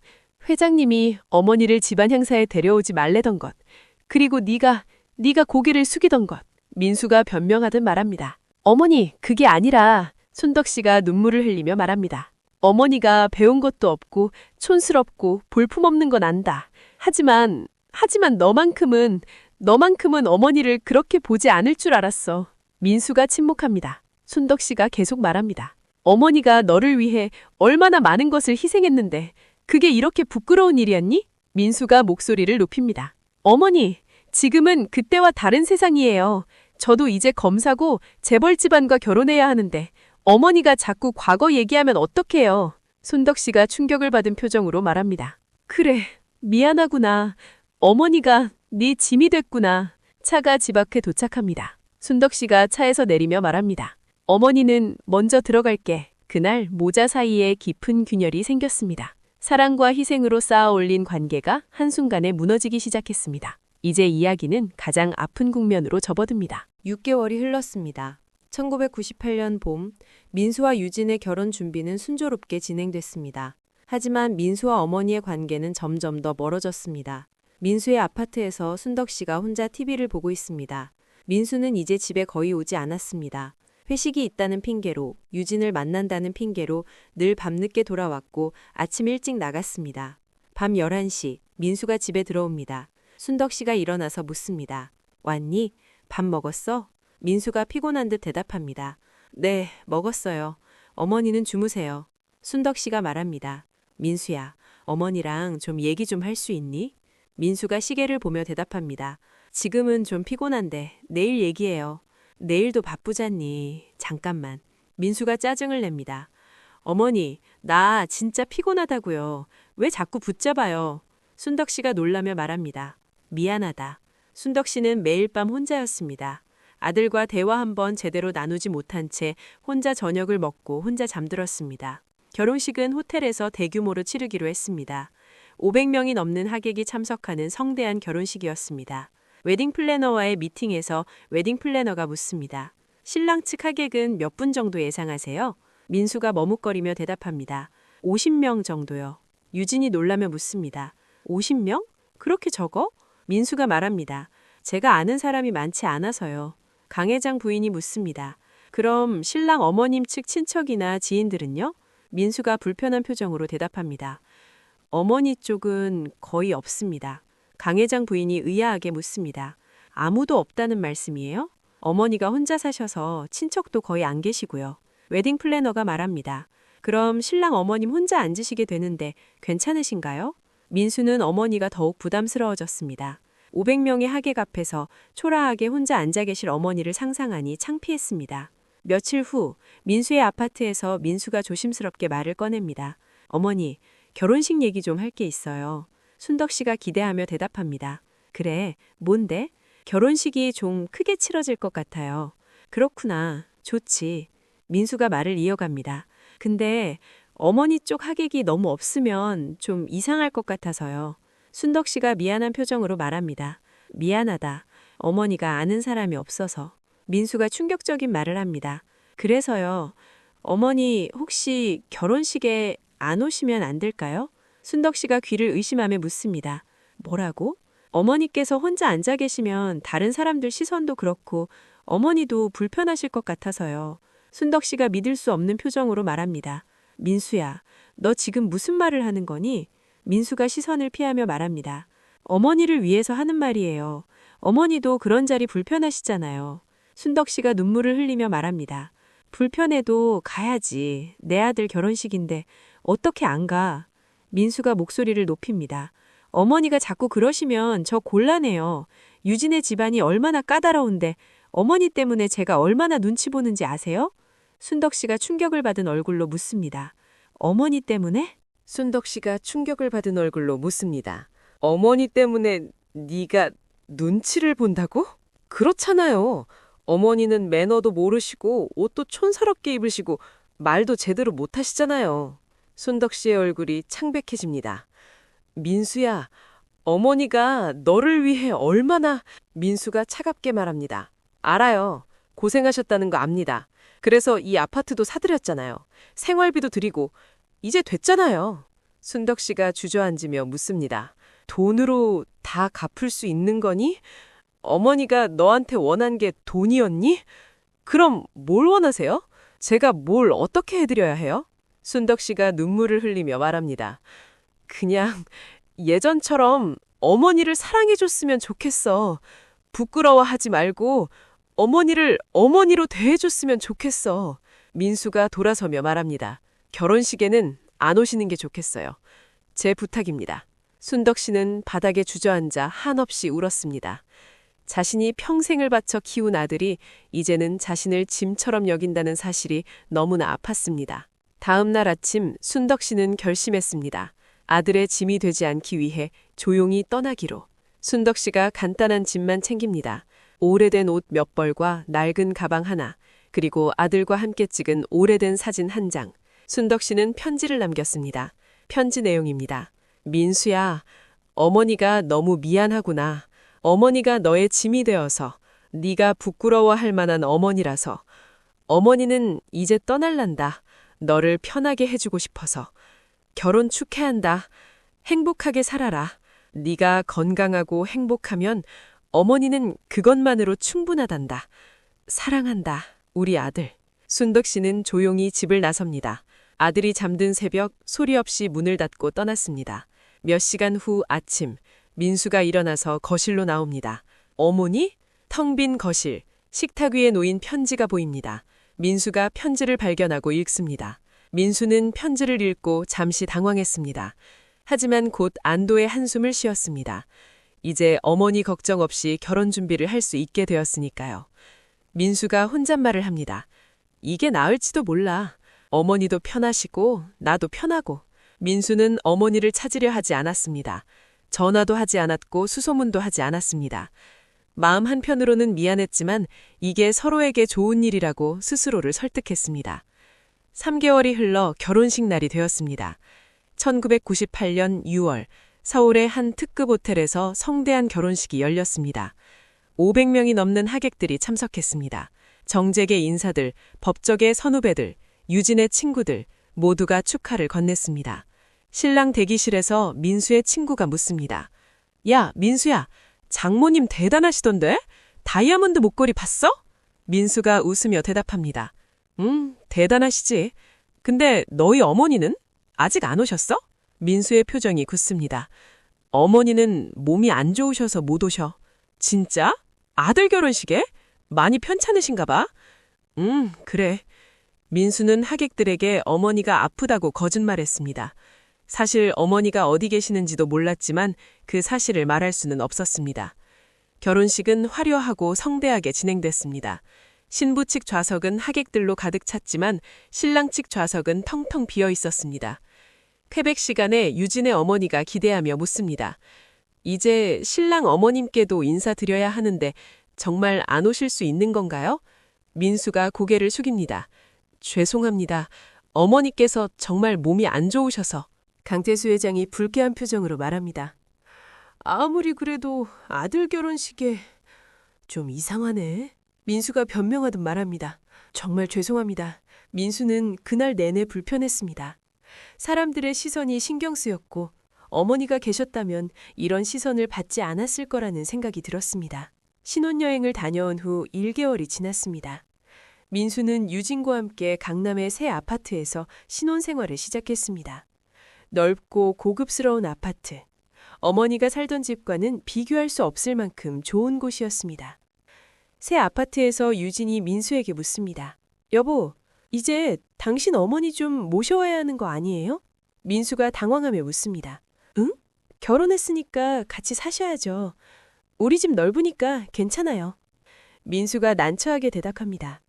Speaker 1: 회장님이 어머니를 집안 행사에 데려오지 말래던 것. 그리고 네가 고개를 숙이던 것. 민수가 변명하듯 말합니다. 어머니, 그게 아니라. 순덕 씨가 눈물을 흘리며 말합니다. 어머니가 배운 것도 없고 촌스럽고 볼품없는 건 안다. 하지만 너만큼은 어머니를 그렇게 보지 않을 줄 알았어. 민수가 침묵합니다. 순덕 씨가 계속 말합니다. 어머니가 너를 위해 얼마나 많은 것을 희생했는데 그게 이렇게 부끄러운 일이었니? 민수가 목소리를 높입니다. 어머니,
Speaker 2: 지금은 그때와 다른 세상이에요. 저도 이제 검사고 재벌 집안과 결혼해야 하는데 어머니가 자꾸 과거 얘기하면 어떡해요? 손덕 씨가 충격을 받은 표정으로 말합니다. 그래, 미안하구나. 어머니가 네 짐이 됐구나. 차가 집 앞에 도착합니다. 손덕 씨가 차에서 내리며 말합니다. 어머니는 먼저 들어갈게. 그날 모자 사이에 깊은 균열이 생겼습니다. 사랑과 희생으로 쌓아 올린 관계가 한순간에 무너지기 시작했습니다. 이제 이야기는 가장 아픈 국면으로 접어듭니다.
Speaker 1: 6개월이 흘렀습니다. 1998년 봄, 민수와 유진의 결혼 준비는 순조롭게 진행됐습니다. 하지만 민수와 어머니의 관계는 점점 더 멀어졌습니다. 민수의 아파트에서 순덕 씨가 혼자 TV를 보고 있습니다. 민수는 이제 집에 거의 오지 않았습니다. 회식이 있다는 핑계로, 유진을 만난다는 핑계로 늘 밤늦게 돌아왔고 아침 일찍 나갔습니다. 밤 11시, 민수가 집에 들어옵니다. 순덕 씨가 일어나서 묻습니다. 왔니? 밥 먹었어? 민수가 피곤한 듯 대답합니다. 네, 먹었어요. 어머니는 주무세요. 순덕 씨가 말합니다. 민수야, 어머니랑 좀 얘기 좀 할 수 있니? 민수가 시계를 보며 대답합니다. 지금은 좀 피곤한데 내일 얘기해요. 내일도 바쁘잖니. 잠깐만. 민수가 짜증을 냅니다. 어머니, 나 진짜 피곤하다고요. 왜 자꾸 붙잡아요? 순덕 씨가 놀라며 말합니다. 미안하다. 순덕 씨는 매일 밤 혼자였습니다. 아들과 대화 한번 제대로 나누지 못한 채 혼자 저녁을 먹고 혼자 잠들었습니다. 결혼식은 호텔에서 대규모로 치르기로 했습니다. 500명이 넘는 하객이 참석하는 성대한 결혼식이었습니다. 웨딩 플래너와의 미팅에서 웨딩 플래너가 묻습니다. 신랑 측 하객은 몇 분 정도 예상하세요? 민수가 머뭇거리며 대답합니다. 50명 정도요. 유진이 놀라며 묻습니다. 50명? 그렇게 적어? 민수가 말합니다. 제가 아는 사람이 많지 않아서요. 강 회장 부인이 묻습니다. 그럼 신랑 어머님 측 친척이나 지인들은요? 민수가 불편한 표정으로 대답합니다. 어머니 쪽은 거의 없습니다. 강 회장 부인이 의아하게 묻습니다. 아무도 없다는 말씀이에요? 어머니가 혼자 사셔서 친척도 거의 안 계시고요. 웨딩 플래너가 말합니다. 그럼 신랑 어머님 혼자 앉으시게 되는데 괜찮으신가요? 민수는 어머니가 더욱 부담스러워졌습니다. 500명의 하객 앞에서 초라하게 혼자 앉아 계실 어머니를 상상하니 창피했습니다. 며칠 후 민수의 아파트에서 민수가 조심스럽게 말을 꺼냅니다. 어머니, 결혼식 얘기 좀 할 게 있어요. 순덕 씨가 기대하며 대답합니다. 그래, 뭔데? 결혼식이 좀 크게 치러질 것 같아요. 그렇구나. 좋지. 민수가 말을 이어갑니다. 근데 어머니 쪽 하객이 너무 없으면 좀 이상할 것 같아서요. 순덕 씨가 미안한 표정으로 말합니다. 미안하다. 어머니가 아는 사람이 없어서. 민수가 충격적인 말을 합니다. 그래서요. 어머니 혹시 결혼식에 안 오시면 안 될까요? 순덕 씨가 귀를 의심하며 묻습니다. 뭐라고? 어머니께서 혼자 앉아 계시면 다른 사람들 시선도 그렇고 어머니도 불편하실 것 같아서요. 순덕 씨가 믿을 수 없는 표정으로 말합니다. 민수야, 너 지금 무슨 말을 하는 거니? 민수가 시선을 피하며 말합니다. 어머니를 위해서 하는 말이에요. 어머니도 그런 자리 불편하시잖아요. 순덕 씨가 눈물을 흘리며 말합니다. 불편해도 가야지. 내 아들 결혼식인데 어떻게 안 가? 민수가 목소리를 높입니다. 어머니가 자꾸 그러시면 저 곤란해요. 유진의 집안이 얼마나 까다로운데 어머니 때문에 제가 얼마나 눈치 보는지 아세요? 순덕 씨가 충격을 받은 얼굴로 묻습니다. 어머니 때문에?
Speaker 3: 순덕 씨가 충격을 받은 얼굴로 묻습니다. 어머니 때문에 네가 눈치를 본다고? 그렇잖아요. 어머니는 매너도 모르시고 옷도 촌스럽게 입으시고 말도 제대로 못하시잖아요. 순덕 씨의 얼굴이 창백해집니다. 민수야, 어머니가 너를 위해 얼마나... 민수가 차갑게 말합니다. 알아요. 고생하셨다는 거 압니다. 그래서 이 아파트도 사드렸잖아요. 생활비도 드리고 이제 됐잖아요. 순덕 씨가 주저앉으며 묻습니다. 돈으로 다 갚을 수 있는 거니? 어머니가 너한테 원한 게 돈이었니? 그럼 뭘 원하세요? 제가 뭘 어떻게 해드려야 해요? 순덕 씨가 눈물을 흘리며 말합니다. 그냥 예전처럼 어머니를 사랑해줬으면 좋겠어. 부끄러워하지 말고 어머니를 어머니로 대해줬으면 좋겠어. 민수가 돌아서며 말합니다. 결혼식에는 안 오시는 게 좋겠어요. 제 부탁입니다. 순덕 씨는 바닥에 주저앉아 한없이 울었습니다. 자신이 평생을 바쳐 키운 아들이 이제는 자신을 짐처럼 여긴다는 사실이 너무나 아팠습니다. 다음 날 아침 순덕 씨는 결심했습니다. 아들의 짐이 되지 않기 위해 조용히 떠나기로. 순덕 씨가 간단한 짐만 챙깁니다. 오래된 옷 몇 벌과 낡은 가방 하나, 그리고 아들과 함께 찍은 오래된 사진 한 장. 순덕 씨는 편지를 남겼습니다. 편지 내용입니다. 민수야, 어머니가 너무 미안하구나. 어머니가 너의 짐이 되어서 네가 부끄러워할 만한 어머니라서. 어머니는 이제 떠날란다. 너를 편하게 해주고 싶어서. 결혼 축하한다. 행복하게 살아라. 네가 건강하고 행복하면 어머니는 그것만으로 충분하단다. 사랑한다. 우리 아들. 순덕 씨는 조용히 집을 나섭니다. 아들이 잠든 새벽 소리 없이 문을 닫고 떠났습니다. 몇 시간 후 아침, 민수가 일어나서 거실로 나옵니다. 어머니? 텅 빈 거실, 식탁 위에 놓인 편지가 보입니다. 민수가 편지를 발견하고 읽습니다. 민수는 편지를 읽고 잠시 당황했습니다. 하지만 곧 안도의 한숨을 쉬었습니다. 이제 어머니 걱정 없이 결혼 준비를 할 수 있게 되었으니까요. 민수가 혼잣말을 합니다. 이게 나을지도 몰라. 어머니도 편하시고 나도 편하고. 민수는 어머니를 찾으려 하지 않았습니다. 전화도 하지 않았고 수소문도 하지 않았습니다. 마음 한편으로는 미안했지만 이게 서로에게 좋은 일이라고 스스로를 설득했습니다. 3개월이 흘러 결혼식 날이 되었습니다. 1998년 6월 서울의 한 특급 호텔에서 성대한 결혼식이 열렸습니다. 500명이 넘는 하객들이 참석했습니다. 정재계 인사들, 법적의 선후배들, 유진의 친구들 모두가 축하를 건넸습니다. 신랑 대기실에서 민수의 친구가 묻습니다. 야, 민수야, 장모님 대단하시던데? 다이아몬드 목걸이 봤어? 민수가 웃으며 대답합니다. 대단하시지. 근데 너희 어머니는? 아직 안 오셨어? 민수의 표정이 굳습니다. 어머니는 몸이 안 좋으셔서 못 오셔. 진짜? 아들 결혼식에? 많이 편찮으신가 봐. 그래. 민수는 하객들에게 어머니가 아프다고 거짓말했습니다. 사실 어머니가 어디 계시는지도 몰랐지만 그 사실을 말할 수는 없었습니다. 결혼식은 화려하고 성대하게 진행됐습니다. 신부 측 좌석은 하객들로 가득 찼지만 신랑 측 좌석은 텅텅 비어 있었습니다. 쾌백 시간에 유진의 어머니가 기대하며 묻습니다. 이제 신랑 어머님께도 인사드려야 하는데 정말 안 오실 수 있는 건가요? 민수가 고개를 숙입니다. 죄송합니다. 어머니께서 정말 몸이 안 좋으셔서. 강태수 회장이 불쾌한 표정으로 말합니다. 아무리 그래도 아들 결혼식에 좀 이상하네. 민수가 변명하듯 말합니다. 정말 죄송합니다. 민수는 그날 내내 불편했습니다. 사람들의 시선이 신경 쓰였고 어머니가 계셨다면 이런 시선을 받지 않았을 거라는 생각이 들었습니다. 신혼여행을 다녀온 후 1개월이 지났습니다. 민수는 유진과 함께 강남의 새 아파트에서 신혼생활을 시작했습니다. 넓고 고급스러운 아파트. 어머니가 살던 집과는 비교할 수 없을 만큼 좋은 곳이었습니다. 새 아파트에서 유진이 민수에게 묻습니다. 여보, 이제 당신 어머니 좀 모셔와야 하는 거 아니에요? 민수가 당황하며 묻습니다. 응? 결혼했으니까 같이 사셔야죠. 우리 집 넓으니까 괜찮아요. 민수가 난처하게 대답합니다.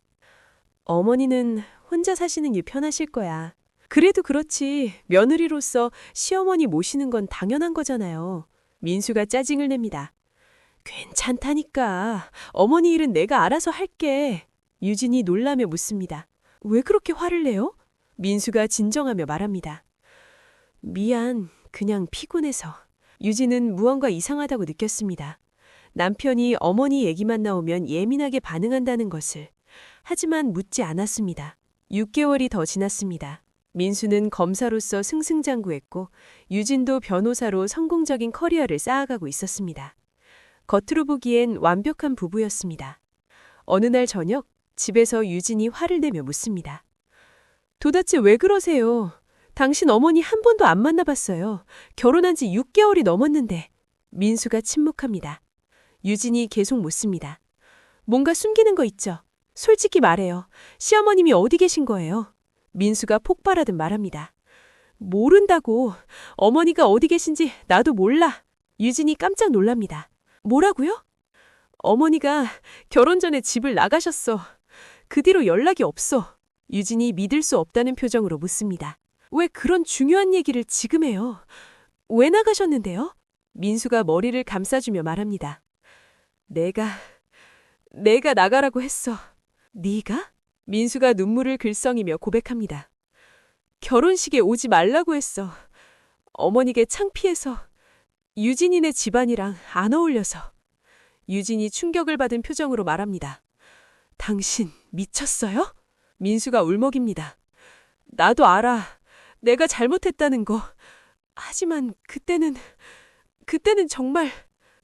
Speaker 3: 어머니는 혼자 사시는 게 편하실 거야. 그래도 그렇지. 며느리로서 시어머니 모시는 건 당연한 거잖아요. 민수가 짜증을 냅니다. 괜찮다니까. 어머니 일은 내가 알아서 할게. 유진이 놀라며 묻습니다. 왜 그렇게 화를 내요? 민수가 진정하며 말합니다. 미안. 그냥 피곤해서. 유진은 무언가 이상하다고 느꼈습니다. 남편이 어머니 얘기만 나오면 예민하게 반응한다는 것을. 하지만 묻지 않았습니다. 6개월이 더 지났습니다. 민수는 검사로서 승승장구했고 유진도 변호사로 성공적인 커리어를 쌓아가고 있었습니다. 겉으로 보기엔 완벽한 부부였습니다. 어느 날 저녁 집에서 유진이 화를 내며 묻습니다. 도대체 왜 그러세요? 당신 어머니 한 번도 안 만나봤어요. 결혼한 지 6개월이 넘었는데. 민수가 침묵합니다. 유진이 계속 묻습니다. 뭔가 숨기는 거 있죠? 솔직히 말해요. 시어머님이 어디 계신 거예요? 민수가 폭발하듯 말합니다. 모른다고. 어머니가 어디 계신지 나도 몰라. 유진이 깜짝 놀랍니다. 뭐라고요? 어머니가 결혼 전에 집을 나가셨어. 그 뒤로 연락이 없어. 유진이 믿을 수 없다는 표정으로 묻습니다. 왜 그런 중요한 얘기를 지금 해요? 왜 나가셨는데요? 민수가 머리를 감싸주며 말합니다. 내가 나가라고 했어. 네가? 민수가 눈물을 글썽이며 고백합니다. 결혼식에 오지 말라고 했어. 어머니께 창피해서. 유진이네 집안이랑 안 어울려서. 유진이 충격을 받은 표정으로 말합니다. 당신 미쳤어요? 민수가 울먹입니다. 나도 알아. 내가 잘못했다는 거. 하지만 그때는 정말.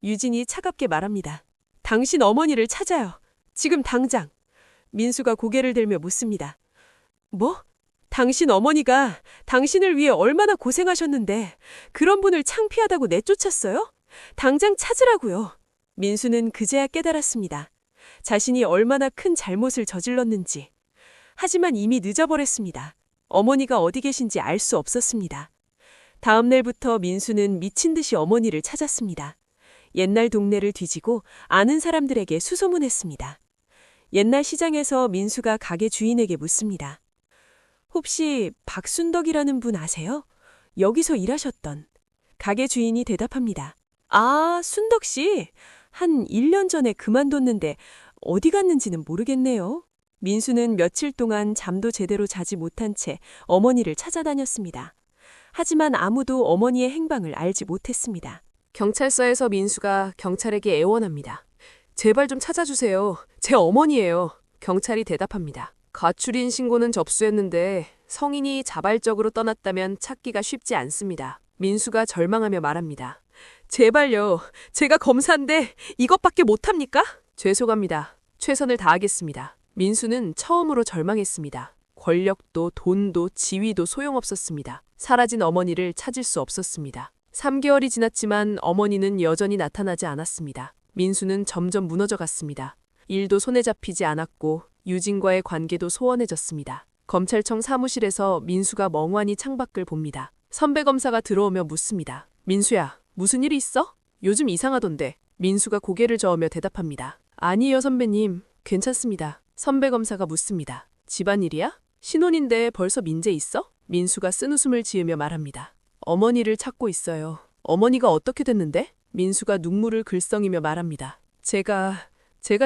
Speaker 3: 유진이 차갑게 말합니다. 당신 어머니를 찾아요. 지금 당장. 민수가 고개를 들며 묻습니다. 뭐? 당신 어머니가 당신을 위해 얼마나 고생하셨는데 그런 분을 창피하다고 내쫓았어요? 당장 찾으라고요. 민수는 그제야 깨달았습니다. 자신이 얼마나 큰 잘못을 저질렀는지. 하지만 이미 늦어버렸습니다. 어머니가 어디 계신지 알 수 없었습니다. 다음 날부터 민수는 미친 듯이 어머니를 찾았습니다. 옛날 동네를 뒤지고 아는 사람들에게 수소문했습니다. 옛날 시장에서 민수가 가게 주인에게 묻습니다. 혹시 박순덕이라는 분 아세요? 여기서 일하셨던. 가게 주인이 대답합니다. 아, 순덕 씨. 한 1년 전에 그만뒀는데 어디 갔는지는 모르겠네요. 민수는 며칠 동안 잠도 제대로 자지 못한 채 어머니를 찾아다녔습니다. 하지만 아무도 어머니의 행방을 알지 못했습니다. 경찰서에서 민수가 경찰에게 애원합니다. 제발 좀 찾아주세요. 제 어머니예요. 경찰이 대답합니다. 가출인 신고는 접수했는데 성인이 자발적으로 떠났다면 찾기가 쉽지 않습니다. 민수가 절망하며 말합니다. 제발요. 제가 검사인데 이것밖에 못합니까? 죄송합니다. 최선을 다하겠습니다. 민수는 처음으로 절망했습니다. 권력도 돈도 지위도 소용없었습니다. 사라진 어머니를 찾을 수 없었습니다. 3개월이 지났지만 어머니는 여전히 나타나지 않았습니다. 민수는 점점 무너져 갔습니다. 일도 손에 잡히지 않았고 유진과의 관계도 소원해졌습니다. 검찰청 사무실에서 민수가 멍하니 창밖을 봅니다. 선배 검사가 들어오며 묻습니다. 민수야, 무슨 일이 있어? 요즘 이상하던데. 민수가 고개를 저으며 대답합니다. 아니에요 선배님, 괜찮습니다. 선배 검사가 묻습니다. 집안일이야? 신혼인데 벌써 민재 있어? 민수가 쓴웃음을 지으며 말합니다. 어머니를 찾고 있어요. 어머니가 어떻게 됐는데? 민수가 눈물을 글썽이며 말합니다. 제가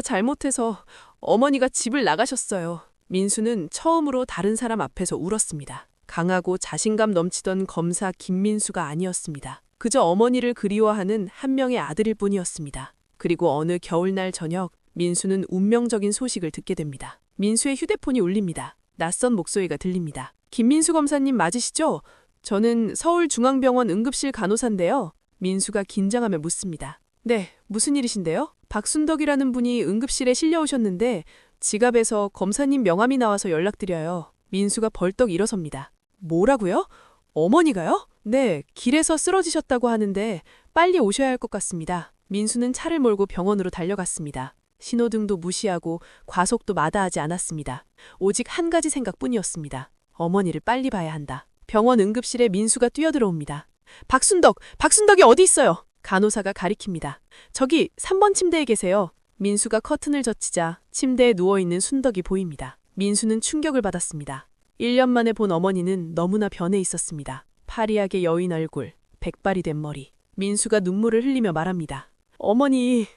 Speaker 3: 잘못해서 어머니가 집을 나가셨어요. 민수는 처음으로 다른 사람 앞에서 울었습니다. 강하고 자신감 넘치던 검사 김민수가 아니었습니다. 그저 어머니를 그리워하는 한 명의 아들일 뿐이었습니다. 그리고 어느 겨울날 저녁 민수는 운명적인 소식을 듣게 됩니다. 민수의 휴대폰이 울립니다. 낯선 목소리가 들립니다. 김민수 검사님 맞으시죠? 저는 서울중앙병원 응급실 간호사인데요. 민수가 긴장하며 묻습니다. 네, 무슨 일이신데요? 박순덕이라는 분이 응급실에 실려오셨는데 지갑에서 검사님 명함이 나와서 연락드려요. 민수가 벌떡 일어섭니다. 뭐라고요? 어머니가요? 네, 길에서 쓰러지셨다고 하는데 빨리 오셔야 할 것 같습니다. 민수는 차를 몰고 병원으로 달려갔습니다. 신호등도 무시하고 과속도 마다하지 않았습니다. 오직 한 가지 생각뿐이었습니다. 어머니를 빨리 봐야 한다. 병원 응급실에 민수가 뛰어들어옵니다. 박순덕이 어디 있어요? 간호사가 가리킵니다. 저기 3번 침대에 계세요. 민수가 커튼을 젖히자 침대에 누워있는 순덕이 보입니다. 민수는 충격을 받았습니다. 1년 만에 본 어머니는 너무나 변해 있었습니다. 파리하게 여인 얼굴, 백발이 된 머리. 민수가 눈물을 흘리며 말합니다. 어머니.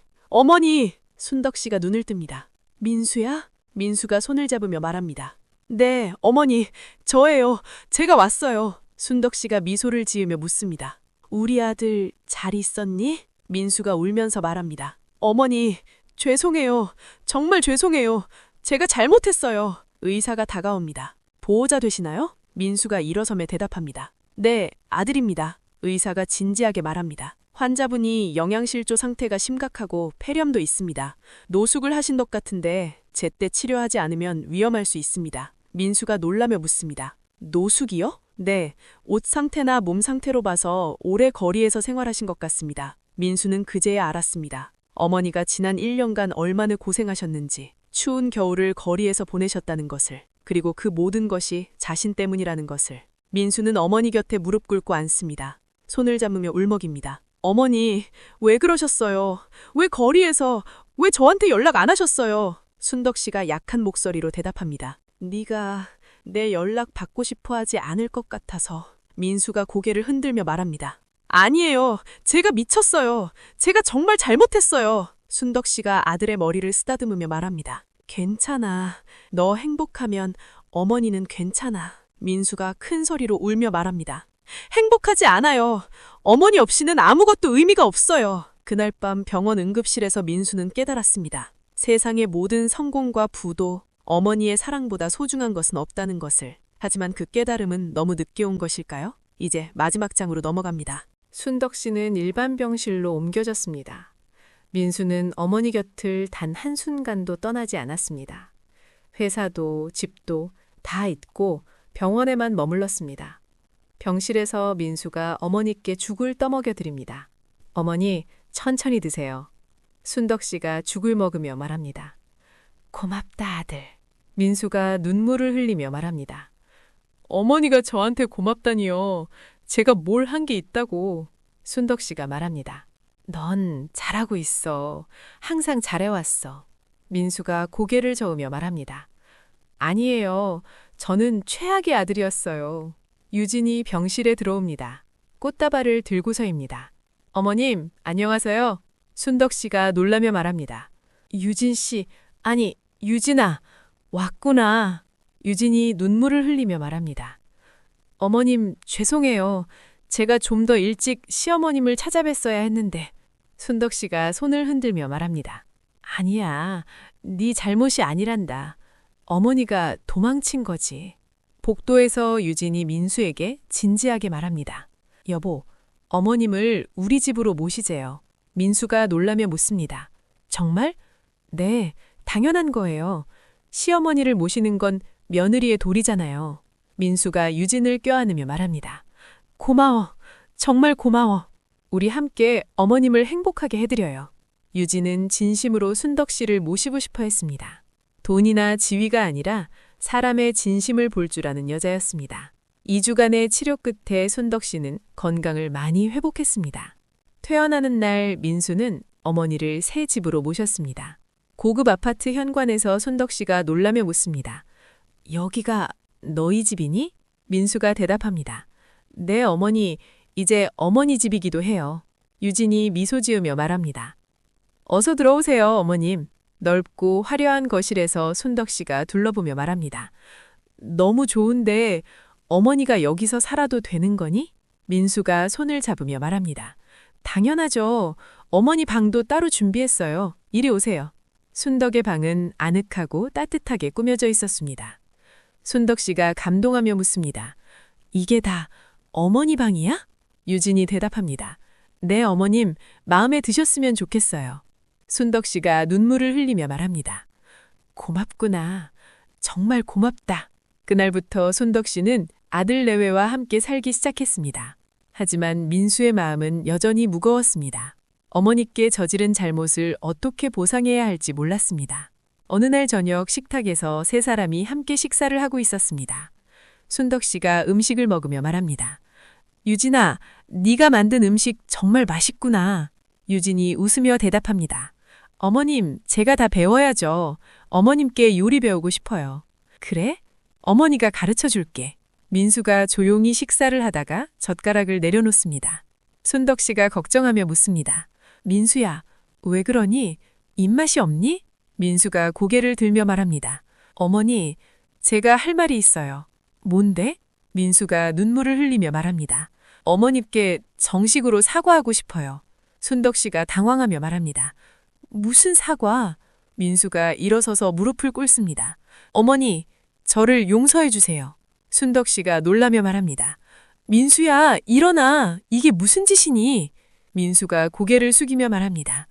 Speaker 3: 순덕 씨가 눈을 뜹니다. 민수야? 민수가 손을 잡으며 말합니다. 네, 어머니. 저예요. 제가 왔어요. 순덕 씨가 미소를 지으며 묻습니다. 우리 아들 잘 있었니? 민수가 울면서 말합니다. 어머니, 죄송해요. 정말 죄송해요. 제가 잘못했어요. 의사가 다가옵니다. 보호자 되시나요? 민수가 일어서며 대답합니다. 네, 아들입니다. 의사가 진지하게 말합니다. 환자분이 영양실조 상태가 심각하고 폐렴도 있습니다. 노숙을 하신 것 같은데 제때 치료하지 않으면 위험할 수 있습니다. 민수가 놀라며 묻습니다. 노숙이요? 네, 옷 상태나 몸 상태로 봐서 오래 거리에서 생활하신 것 같습니다. 민수는 그제야 알았습니다. 어머니가 지난 1년간 얼마나 고생하셨는지, 추운 겨울을 거리에서 보내셨다는 것을, 그리고 그 모든 것이 자신 때문이라는 것을. 민수는 어머니 곁에 무릎 꿇고 앉습니다. 손을 잡으며 울먹입니다. 어머니, 왜 그러셨어요? 왜 거리에서, 왜 저한테 연락 안 하셨어요? 순덕 씨가 약한 목소리로 대답합니다. 네가 내 연락 받고 싶어 하지 않을 것 같아서. 민수가 고개를 흔들며 말합니다. 아니에요. 제가 미쳤어요. 제가 정말 잘못했어요. 순덕 씨가 아들의 머리를 쓰다듬으며 말합니다. 괜찮아. 너 행복하면 어머니는 괜찮아. 민수가 큰 소리로 울며 말합니다. 행복하지 않아요. 어머니 없이는 아무것도 의미가 없어요. 그날 밤 병원 응급실에서 민수는 깨달았습니다. 세상의 모든 성공과 부도 어머니의 사랑보다 소중한 것은 없다는 것을. 하지만 그 깨달음은 너무 늦게 온 것일까요? 이제 마지막 장으로 넘어갑니다.
Speaker 1: 순덕 씨는 일반 병실로 옮겨졌습니다. 민수는 어머니 곁을 단 한순간도 떠나지 않았습니다. 회사도 집도 다 잊고 병원에만 머물렀습니다. 병실에서 민수가 어머니께 죽을 떠먹여 드립니다. 어머니, 천천히 드세요. 순덕 씨가 죽을 먹으며 말합니다. 고맙다, 아들. 민수가 눈물을 흘리며 말합니다. 어머니가 저한테 고맙다니요. 제가 뭘 한 게 있다고. 순덕 씨가 말합니다. 넌 잘하고 있어. 항상 잘해왔어. 민수가 고개를 저으며 말합니다. 아니에요. 저는 최악의 아들이었어요. 유진이 병실에 들어옵니다. 꽃다발을 들고서입니다. 어머님, 안녕하세요. 순덕 씨가 놀라며 말합니다. 유진 씨, 아니, 유진아, 왔구나. 유진이 눈물을 흘리며 말합니다. 어머님, 죄송해요. 제가 좀 더 일찍 시어머님을 찾아뵀어야 했는데. 순덕 씨가 손을 흔들며 말합니다. 아니야, 네 잘못이 아니란다. 어머니가 도망친 거지. 복도에서 유진이 민수에게 진지하게 말합니다. 여보, 어머님을 우리 집으로 모시재요. 민수가 놀라며 묻습니다. 정말? 네, 당연한 거예요. 시어머니를 모시는 건 며느리의 도리잖아요. 민수가 유진을 껴안으며 말합니다. 고마워. 정말 고마워. 우리 함께 어머님을 행복하게 해드려요. 유진은 진심으로 순덕 씨를 모시고 싶어 했습니다. 돈이나 지위가 아니라 사람의 진심을 볼 줄 아는 여자였습니다. 2주간의 치료 끝에 순덕 씨는 건강을 많이 회복했습니다. 퇴원하는 날 민수는 어머니를 새 집으로 모셨습니다. 고급 아파트 현관에서 순덕 씨가 놀라며 묻습니다. 여기가 너희 집이니? 민수가 대답합니다. 네, 어머니, 이제 어머니 집이기도 해요. 유진이 미소 지으며 말합니다. 어서 들어오세요, 어머님. 넓고 화려한 거실에서 순덕 씨가 둘러보며 말합니다. 너무 좋은데 어머니가 여기서 살아도 되는 거니? 민수가 손을 잡으며 말합니다. 당연하죠. 어머니 방도 따로 준비했어요. 이리 오세요. 순덕의 방은 아늑하고 따뜻하게 꾸며져 있었습니다. 순덕 씨가 감동하며 묻습니다. 이게 다 어머니 방이야? 유진이 대답합니다. 네, 어머님, 마음에 드셨으면 좋겠어요. 순덕 씨가 눈물을 흘리며 말합니다. 고맙구나. 정말 고맙다. 그날부터 순덕 씨는 아들 내외와 함께 살기 시작했습니다. 하지만 민수의 마음은 여전히 무거웠습니다. 어머니께 저지른 잘못을 어떻게 보상해야 할지 몰랐습니다. 어느 날 저녁 식탁에서 세 사람이 함께 식사를 하고 있었습니다. 순덕 씨가 음식을 먹으며 말합니다. 유진아, 네가 만든 음식 정말 맛있구나. 유진이 웃으며 대답합니다. 어머님, 제가 다 배워야죠. 어머님께 요리 배우고 싶어요. 그래? 어머니가 가르쳐 줄게. 민수가 조용히 식사를 하다가 젓가락을 내려놓습니다. 순덕 씨가 걱정하며 묻습니다. 민수야, 왜 그러니? 입맛이 없니? 민수가 고개를 들며 말합니다. 어머니, 제가 할 말이 있어요. 뭔데? 민수가 눈물을 흘리며 말합니다. 어머님께 정식으로 사과하고 싶어요. 순덕 씨가 당황하며 말합니다. 무슨 사과? 민수가 일어서서 무릎을 꿇습니다. 어머니, 저를 용서해 주세요. 순덕 씨가 놀라며 말합니다. 민수야, 일어나. 이게 무슨 짓이니? 민수가 고개를 숙이며 말합니다.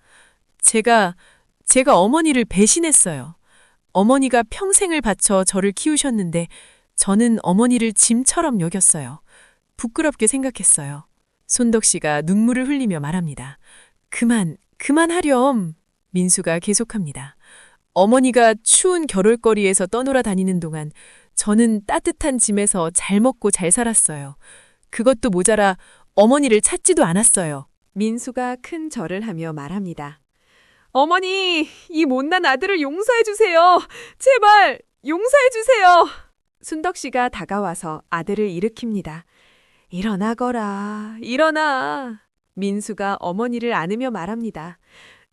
Speaker 1: 제가 어머니를 배신했어요. 어머니가 평생을 바쳐 저를 키우셨는데 저는 어머니를 짐처럼 여겼어요. 부끄럽게 생각했어요. 순덕 씨가 눈물을 흘리며 말합니다. 그만하렴. 민수가 계속합니다. 어머니가 추운 겨울거리에서 떠놀아 다니는 동안
Speaker 2: 저는 따뜻한 짐에서 잘 먹고 잘 살았어요. 그것도 모자라 어머니를 찾지도 않았어요.
Speaker 3: 민수가 큰 절을 하며 말합니다.
Speaker 2: 어머니, 이 못난 아들을 용서해 주세요. 제발 용서해 주세요.
Speaker 3: 순덕 씨가 다가와서 아들을 일으킵니다. 일어나거라, 일어나. 민수가 어머니를 안으며 말합니다.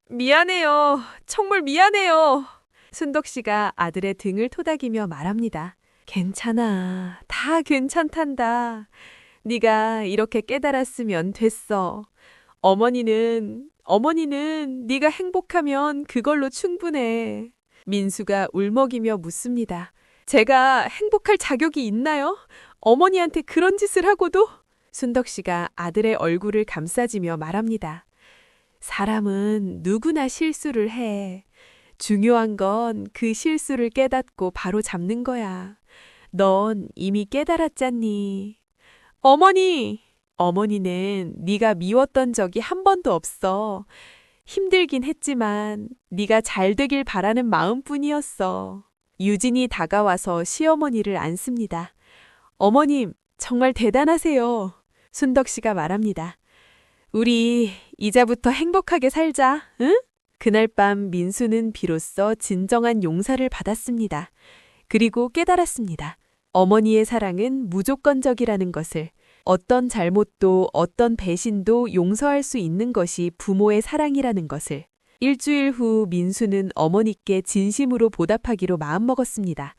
Speaker 3: 미안해요. 정말 미안해요. 순덕 씨가 아들의 등을 토닥이며 말합니다. 괜찮아. 다 괜찮단다. 네가 이렇게 깨달았으면 됐어. 어머니는 네가 행복하면 그걸로 충분해. 민수가 울먹이며 묻습니다. 제가 행복할 자격이 있나요? 어머니한테 그런 짓을 하고도? 순덕 씨가 아들의 얼굴을 감싸지며 말합니다. 사람은 누구나 실수를 해. 중요한 건 그 실수를 깨닫고 바로 잡는 거야. 넌 이미 깨달았잖니. 어머니는 네가 미웠던 적이 한 번도 없어. 힘들긴 했지만 네가 잘 되길 바라는 마음뿐이었어. 유진이 다가와서 시어머니를 안습니다. 어머님, 정말 대단하세요. 순덕 씨가 말합니다. 우리 이제부터 행복하게 살자, 응? 그날 밤 민수는 비로소 진정한 용서를 받았습니다. 그리고 깨달았습니다. 어머니의 사랑은 무조건적이라는 것을. 어떤 잘못도 어떤 배신도 용서할 수 있는 것이 부모의 사랑이라는 것을. 일주일 후 민수는 어머니께 진심으로 보답하기로 마음먹었습니다.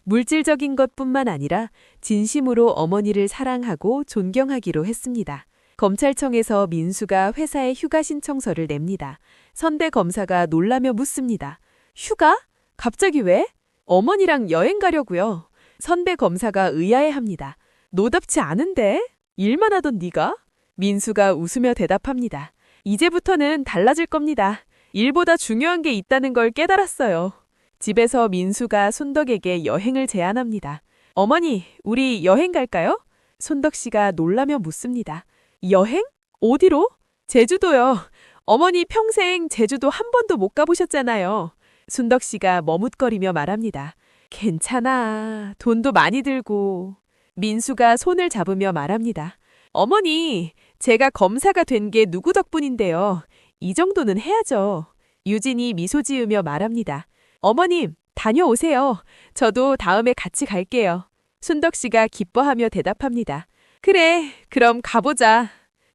Speaker 3: 물질적인 것뿐만 아니라 진심으로 어머니를 사랑하고 존경하기로 했습니다. 검찰청에서 민수가 회사에 휴가 신청서를 냅니다. 선배 검사가 놀라며 묻습니다. 휴가? 갑자기 왜? 어머니랑 여행 가려고요. 선배 검사가 의아해합니다. 노답지 않은데? 일만 하던 네가? 민수가 웃으며 대답합니다. 이제부터는 달라질 겁니다. 일보다 중요한 게 있다는 걸 깨달았어요. 집에서 민수가 순덕에게 여행을 제안합니다. 어머니, 우리 여행 갈까요? 순덕 씨가 놀라며 묻습니다. 여행? 어디로? 제주도요. 어머니 평생 제주도 한 번도 못 가보셨잖아요. 순덕 씨가 머뭇거리며 말합니다. 괜찮아. 돈도 많이 들고. 민수가 손을 잡으며 말합니다. 어머니, 제가 검사가 된 게 누구 덕분인데요. 이 정도는 해야죠. 유진이 미소 지으며 말합니다. 어머님, 다녀오세요. 저도 다음에 같이 갈게요. 순덕 씨가 기뻐하며 대답합니다. 그래, 그럼 가보자.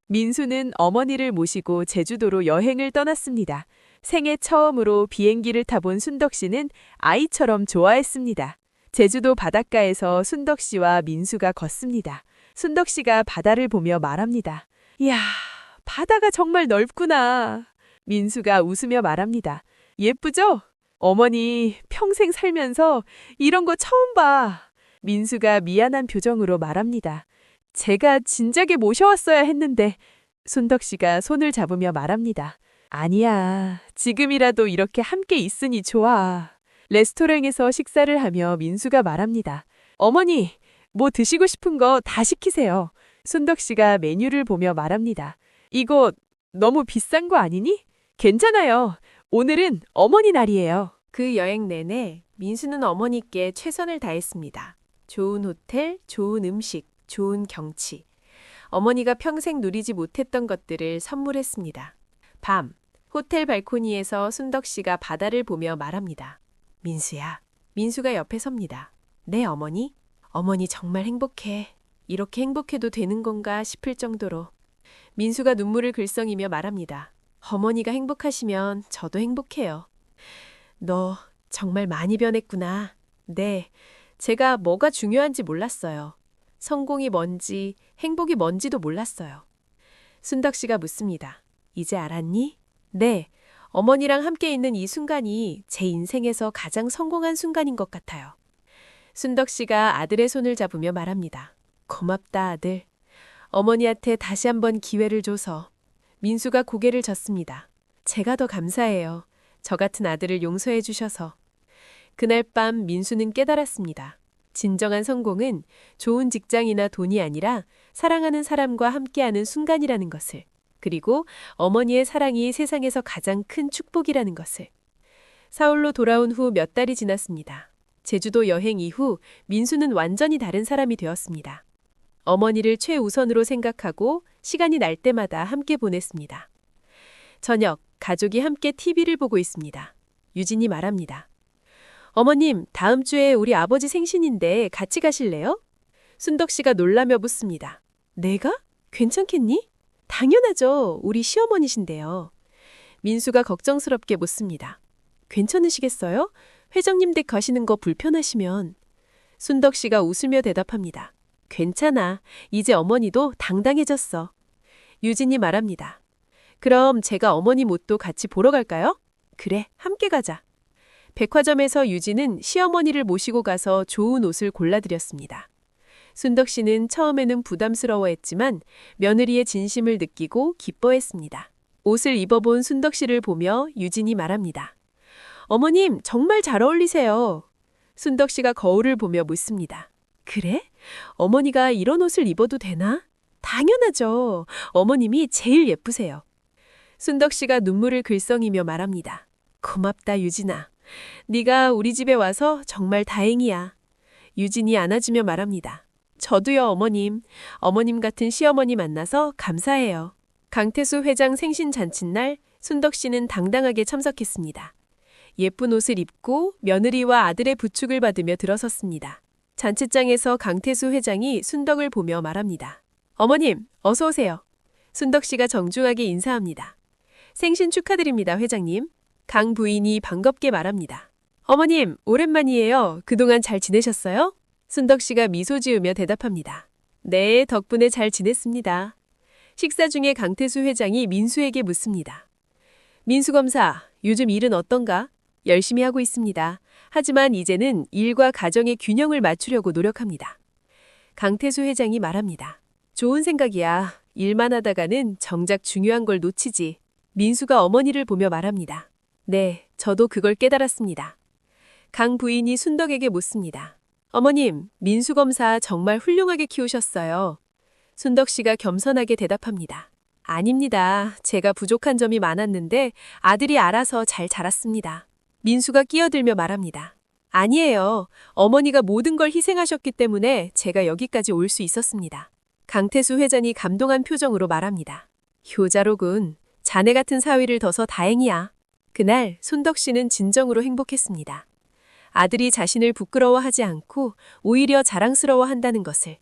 Speaker 3: 민수는 어머니를 모시고 제주도로 여행을 떠났습니다. 생애 처음으로 비행기를 타본 순덕 씨는 아이처럼 좋아했습니다. 제주도 바닷가에서 순덕 씨와 민수가 걷습니다. 순덕 씨가 바다를 보며 말합니다. 이야, 바다가 정말 넓구나. 민수가 웃으며 말합니다. 예쁘죠? 어머니, 평생 살면서 이런 거 처음 봐. 민수가 미안한 표정으로 말합니다. 제가 진작에 모셔왔어야 했는데. 순덕 씨가 손을 잡으며 말합니다. 아니야, 지금이라도 이렇게 함께 있으니 좋아. 레스토랑에서 식사를 하며 민수가 말합니다. 어머니, 뭐 드시고 싶은 거 다 시키세요. 순덕 씨가 메뉴를 보며 말합니다. 이거 너무 비싼 거 아니니? 괜찮아요. 오늘은 어머니 날이에요. 그 여행 내내 민수는 어머니께 최선을 다했습니다. 좋은 호텔, 좋은 음식, 좋은 경치. 어머니가 평생 누리지 못했던 것들을 선물했습니다. 밤, 호텔 발코니에서 순덕 씨가 바다를 보며 말합니다. 민수야. 민수가 옆에 섭니다. 네, 어머니? 어머니 정말 행복해. 이렇게 행복해도 되는 건가 싶을 정도로. 민수가 눈물을 글썽이며 말합니다. 어머니가 행복하시면 저도 행복해요. 너 정말 많이 변했구나. 네, 제가 뭐가 중요한지 몰랐어요. 성공이 뭔지, 행복이 뭔지도 몰랐어요. 순덕 씨가 묻습니다. 이제 알았니? 네, 어머니랑 함께 있는 이 순간이 제 인생에서 가장 성공한 순간인 것 같아요. 순덕 씨가 아들의 손을 잡으며 말합니다. 고맙다, 아들. 어머니한테 다시 한번 기회를 줘서. 민수가 고개를 젓습니다. 제가 더 감사해요. 저 같은 아들을 용서해 주셔서. 그날 밤 민수는 깨달았습니다. 진정한 성공은 좋은 직장이나 돈이 아니라 사랑하는 사람과 함께하는 순간이라는 것을. 그리고 어머니의 사랑이 세상에서 가장 큰 축복이라는 것을. 서울로 돌아온 후 몇 달이 지났습니다. 제주도 여행 이후 민수는 완전히 다른 사람이 되었습니다. 어머니를 최우선으로 생각하고 시간이 날 때마다 함께 보냈습니다. 저녁, 가족이 함께 TV를 보고 있습니다. 유진이 말합니다. 어머님, 다음 주에 우리 아버지 생신인데 같이 가실래요? 순덕 씨가 놀라며 묻습니다. 내가? 괜찮겠니? 당연하죠. 우리 시어머니신데요. 민수가 걱정스럽게 묻습니다. 괜찮으시겠어요? 회장님 댁 가시는 거 불편하시면. 순덕 씨가 웃으며 대답합니다. 괜찮아. 이제 어머니도 당당해졌어. 유진이 말합니다. 그럼 제가 어머니 못도 같이 보러 갈까요? 그래, 함께 가자. 백화점에서 유진은 시어머니를 모시고 가서 좋은 옷을 골라드렸습니다. 순덕 씨는 처음에는 부담스러워했지만 며느리의 진심을 느끼고 기뻐했습니다. 옷을 입어본 순덕 씨를 보며 유진이 말합니다. 어머님, 정말 잘 어울리세요. 순덕 씨가 거울을 보며 묻습니다. 그래? 어머니가 이런 옷을 입어도 되나? 당연하죠. 어머님이 제일 예쁘세요. 순덕 씨가 눈물을 글썽이며 말합니다. 고맙다, 유진아. 네가 우리 집에 와서 정말 다행이야. 유진이 안아주며 말합니다. 저도요, 어머님. 어머님 같은 시어머니 만나서 감사해요. 강태수 회장 생신 잔칫날 순덕 씨는 당당하게 참석했습니다. 예쁜 옷을 입고 며느리와 아들의 부축을 받으며 들어섰습니다. 잔치장에서 강태수 회장이 순덕을 보며 말합니다. 어머님, 어서 오세요. 순덕 씨가 정중하게 인사합니다. 생신 축하드립니다, 회장님. 강 부인이 반갑게 말합니다. 어머님, 오랜만이에요. 그동안 잘 지내셨어요? 순덕 씨가 미소 지으며 대답합니다. 네, 덕분에 잘 지냈습니다. 식사 중에 강태수 회장이 민수에게 묻습니다. 민수 검사, 요즘 일은 어떤가? 열심히 하고 있습니다. 하지만 이제는 일과 가정의 균형을 맞추려고 노력합니다. 강태수 회장이 말합니다. 좋은 생각이야. 일만 하다가는 정작 중요한 걸 놓치지. 민수가 어머니를 보며 말합니다. 네, 저도 그걸 깨달았습니다. 강 부인이 순덕에게 묻습니다. 어머님, 민수 검사 정말 훌륭하게 키우셨어요. 순덕 씨가 겸손하게 대답합니다. 아닙니다. 제가 부족한 점이 많았는데 아들이 알아서 잘 자랐습니다. 민수가 끼어들며 말합니다. 아니에요. 어머니가 모든 걸 희생하셨기 때문에 제가 여기까지 올 수 있었습니다. 강태수 회장이 감동한 표정으로 말합니다. 효자로군. 자네 같은 사위를 둬서 다행이야. 그날 순덕 씨는 진정으로 행복했습니다. 아들이 자신을 부끄러워하지 않고 오히려 자랑스러워한다는 것을.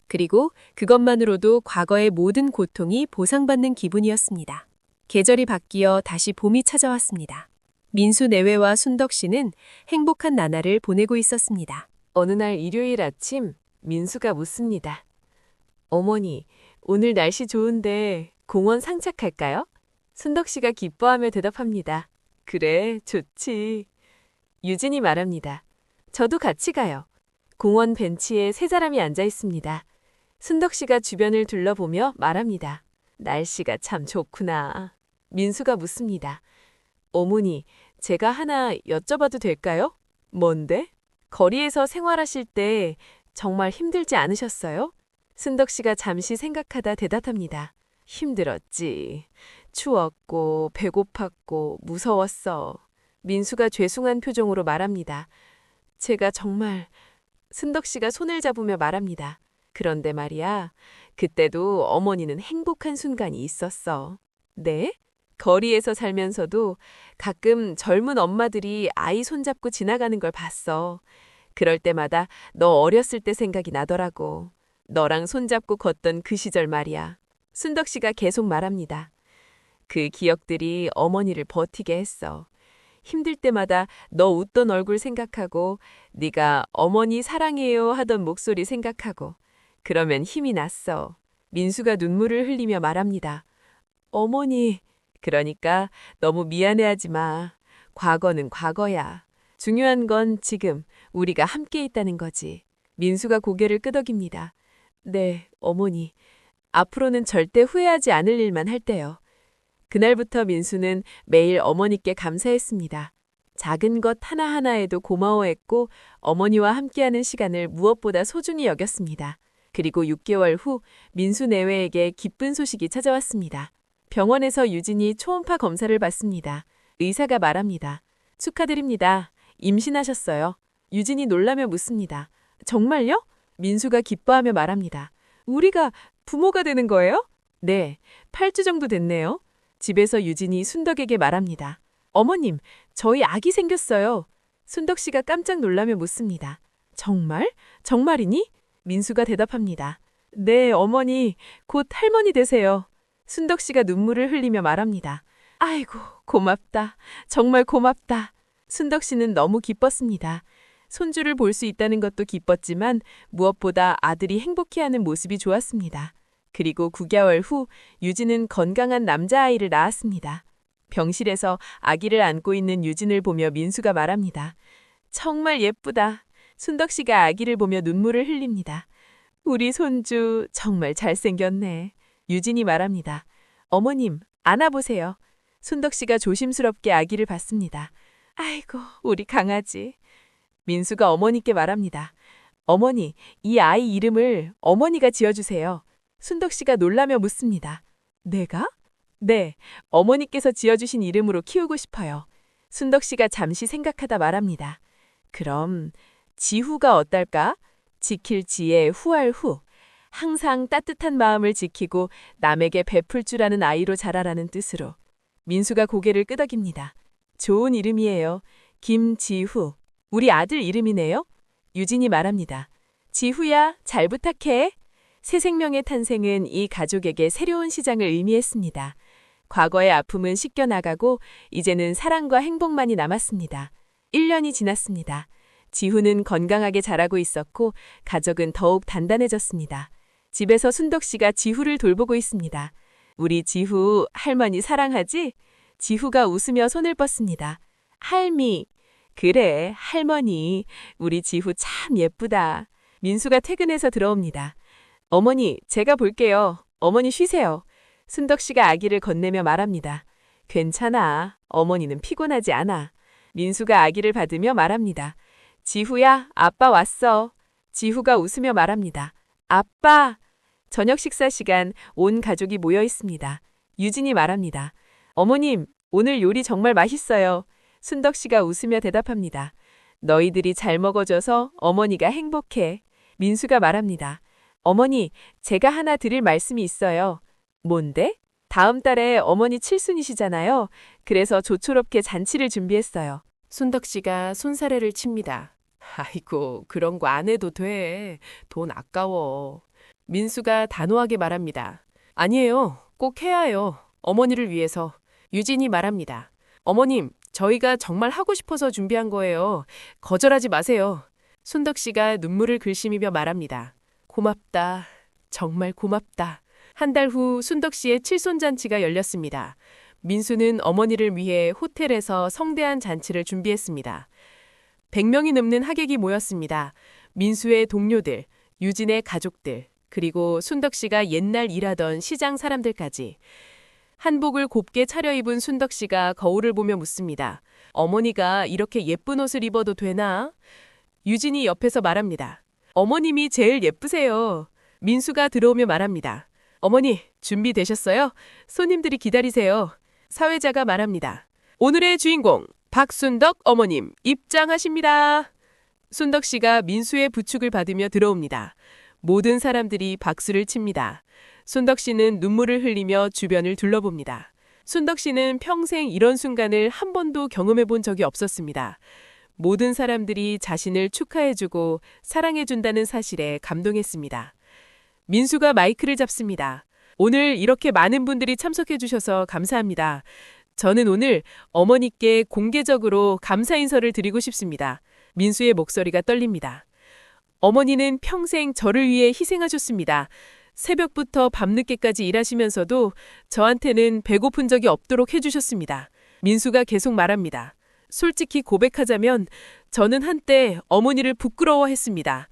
Speaker 3: 그리고 그것만으로도 과거의 모든 고통이 보상받는 기분이었습니다. 계절이 바뀌어 다시 봄이 찾아왔습니다. 민수 내외와 순덕 씨는 행복한 나날을 보내고 있었습니다.
Speaker 1: 어느 날 일요일 아침 민수가 묻습니다. 어머니, 오늘 날씨 좋은데 공원 산책할까요? 순덕 씨가 기뻐하며 대답합니다. 그래, 좋지. 유진이 말합니다. 저도 같이 가요. 공원 벤치에 세 사람이 앉아 있습니다. 순덕 씨가 주변을 둘러보며 말합니다. 날씨가 참 좋구나. 민수가 묻습니다. 어머니, 제가 하나 여쭤봐도 될까요? 뭔데? 거리에서 생활하실 때 정말 힘들지 않으셨어요? 순덕 씨가 잠시 생각하다 대답합니다. 힘들었지. 추웠고 배고팠고 무서웠어. 민수가 죄송한 표정으로 말합니다. 제가 정말... 순덕 씨가 손을 잡으며 말합니다. 그런데 말이야, 그때도 어머니는 행복한 순간이 있었어. 네? 거리에서 살면서도 가끔 젊은 엄마들이 아이 손잡고 지나가는 걸 봤어. 그럴 때마다 너 어렸을 때 생각이 나더라고. 너랑 손잡고 걷던 그 시절 말이야. 순덕 씨가 계속 말합니다. 그 기억들이 어머니를 버티게 했어. 힘들 때마다 너 웃던 얼굴 생각하고 네가 어머니 사랑해요 하던 목소리 생각하고 그러면 힘이 났어. 민수가 눈물을 흘리며 말합니다. 어머니, 그러니까 너무 미안해하지 마. 과거는 과거야. 중요한 건 지금 우리가 함께 있다는 거지. 민수가 고개를 끄덕입니다. 네, 어머니. 앞으로는 절대 후회하지 않을 일만 할게요. 그날부터 민수는 매일 어머니께 감사했습니다. 작은 것 하나하나에도 고마워했고 어머니와 함께하는 시간을 무엇보다 소중히 여겼습니다. 그리고 6개월 후 민수 내외에게 기쁜 소식이 찾아왔습니다. 병원에서 유진이 초음파 검사를 받습니다. 의사가 말합니다. 축하드립니다. 임신하셨어요.
Speaker 2: 유진이 놀라며 묻습니다. 정말요? 민수가 기뻐하며 말합니다. 우리가 부모가 되는 거예요? 네, 8주 정도 됐네요. 집에서 유진이 순덕에게 말합니다. 어머님, 저희 아기 생겼어요. 순덕 씨가 깜짝 놀라며 묻습니다. 정말? 정말이니? 민수가 대답합니다. 네, 어머니, 곧 할머니 되세요. 순덕 씨가 눈물을 흘리며 말합니다. 아이고, 고맙다. 정말 고맙다. 순덕 씨는 너무 기뻤습니다. 손주를 볼 수 있다는 것도 기뻤지만 무엇보다 아들이 행복해하는 모습이 좋았습니다. 그리고 9개월 후 유진은 건강한 남자아이를 낳았습니다. 병실에서 아기를 안고 있는 유진을 보며 민수가 말합니다. 정말 예쁘다. 순덕 씨가 아기를 보며 눈물을 흘립니다. 우리 손주 정말 잘생겼네. 유진이 말합니다. 어머님, 안아보세요. 순덕 씨가 조심스럽게 아기를 받습니다. 아이고, 우리 강아지. 민수가 어머니께 말합니다. 어머니, 이 아이 이름을 어머니가 지어주세요. 순덕 씨가 놀라며 묻습니다. 내가? 네, 어머니께서 지어주신 이름으로 키우고 싶어요. 순덕 씨가 잠시 생각하다 말합니다. 그럼 지후가 어떨까? 지킬 지에 후할 후. 항상 따뜻한 마음을 지키고 남에게 베풀 줄 아는 아이로 자라라는 뜻으로. 민수가 고개를 끄덕입니다. 좋은 이름이에요. 김지후. 우리 아들 이름이네요. 유진이 말합니다. 지후야, 잘 부탁해. 새 생명의 탄생은 이 가족에게 새로운 시장을 의미했습니다. 과거의 아픔은 씻겨나가고 이제는 사랑과 행복만이 남았습니다. 1년이 지났습니다. 지후는 건강하게 자라고 있었고 가족은 더욱 단단해졌습니다. 집에서 순덕 씨가 지후를 돌보고 있습니다. 우리 지후 할머니 사랑하지? 지후가 웃으며 손을 뻗습니다. 할미. 그래, 할머니. 우리 지후 참 예쁘다. 민수가 퇴근해서 들어옵니다. 어머니, 제가 볼게요. 어머니 쉬세요. 순덕 씨가 아기를 건네며 말합니다. 괜찮아. 어머니는 피곤하지 않아. 민수가 아기를 받으며 말합니다. 지후야, 아빠 왔어. 지후가 웃으며 말합니다. 아빠! 저녁 식사 시간 온 가족이 모여 있습니다. 유진이 말합니다. 어머님, 오늘 요리 정말 맛있어요. 순덕 씨가 웃으며 대답합니다. 너희들이 잘 먹어줘서 어머니가 행복해. 민수가 말합니다. 어머니, 제가 하나 드릴 말씀이 있어요. 뭔데? 다음 달에 어머니 칠순이시잖아요. 그래서 조촐롭게 잔치를 준비했어요.
Speaker 3: 순덕 씨가 손사래를 칩니다. 아이고, 그런 거 안 해도 돼. 돈 아까워. 민수가 단호하게 말합니다. 아니에요. 꼭 해야 해요. 어머니를 위해서. 유진이 말합니다. 어머님, 저희가 정말 하고 싶어서 준비한 거예요. 거절하지 마세요. 순덕 씨가 눈물을 글씨미며 말합니다. 고맙다. 정말 고맙다. 한 달 후 순덕 씨의 칠손잔치가 열렸습니다. 민수는 어머니를 위해 호텔에서 성대한 잔치를 준비했습니다. 100명이 넘는 하객이 모였습니다. 민수의 동료들, 유진의 가족들, 그리고 순덕 씨가 옛날 일하던 시장 사람들까지. 한복을 곱게 차려입은 순덕 씨가 거울을 보며 묻습니다. 어머니가 이렇게 예쁜 옷을 입어도 되나? 유진이 옆에서 말합니다. 어머님이 제일 예쁘세요. 민수가 들어오며 말합니다. 어머니, 준비되셨어요? 손님들이 기다리세요. 사회자가 말합니다. 오늘의 주인공, 박순덕 어머님 입장하십니다. 순덕 씨가 민수의 부축을 받으며 들어옵니다. 모든 사람들이 박수를 칩니다. 순덕 씨는 눈물을 흘리며 주변을 둘러봅니다. 순덕 씨는 평생 이런 순간을 한 번도 경험해 본 적이 없었습니다. 모든 사람들이 자신을 축하해주고 사랑해준다는 사실에 감동했습니다. 민수가 마이크를 잡습니다. 오늘 이렇게 많은 분들이 참석해 주셔서 감사합니다. 저는 오늘 어머니께 공개적으로 감사 인사를 드리고 싶습니다. 민수의 목소리가 떨립니다. 어머니는 평생 저를 위해 희생하셨습니다. 새벽부터 밤늦게까지 일하시면서도 저한테는 배고픈 적이 없도록 해주셨습니다. 민수가 계속 말합니다. 솔직히 고백하자면 저는 한때 어머니를 부끄러워했습니다.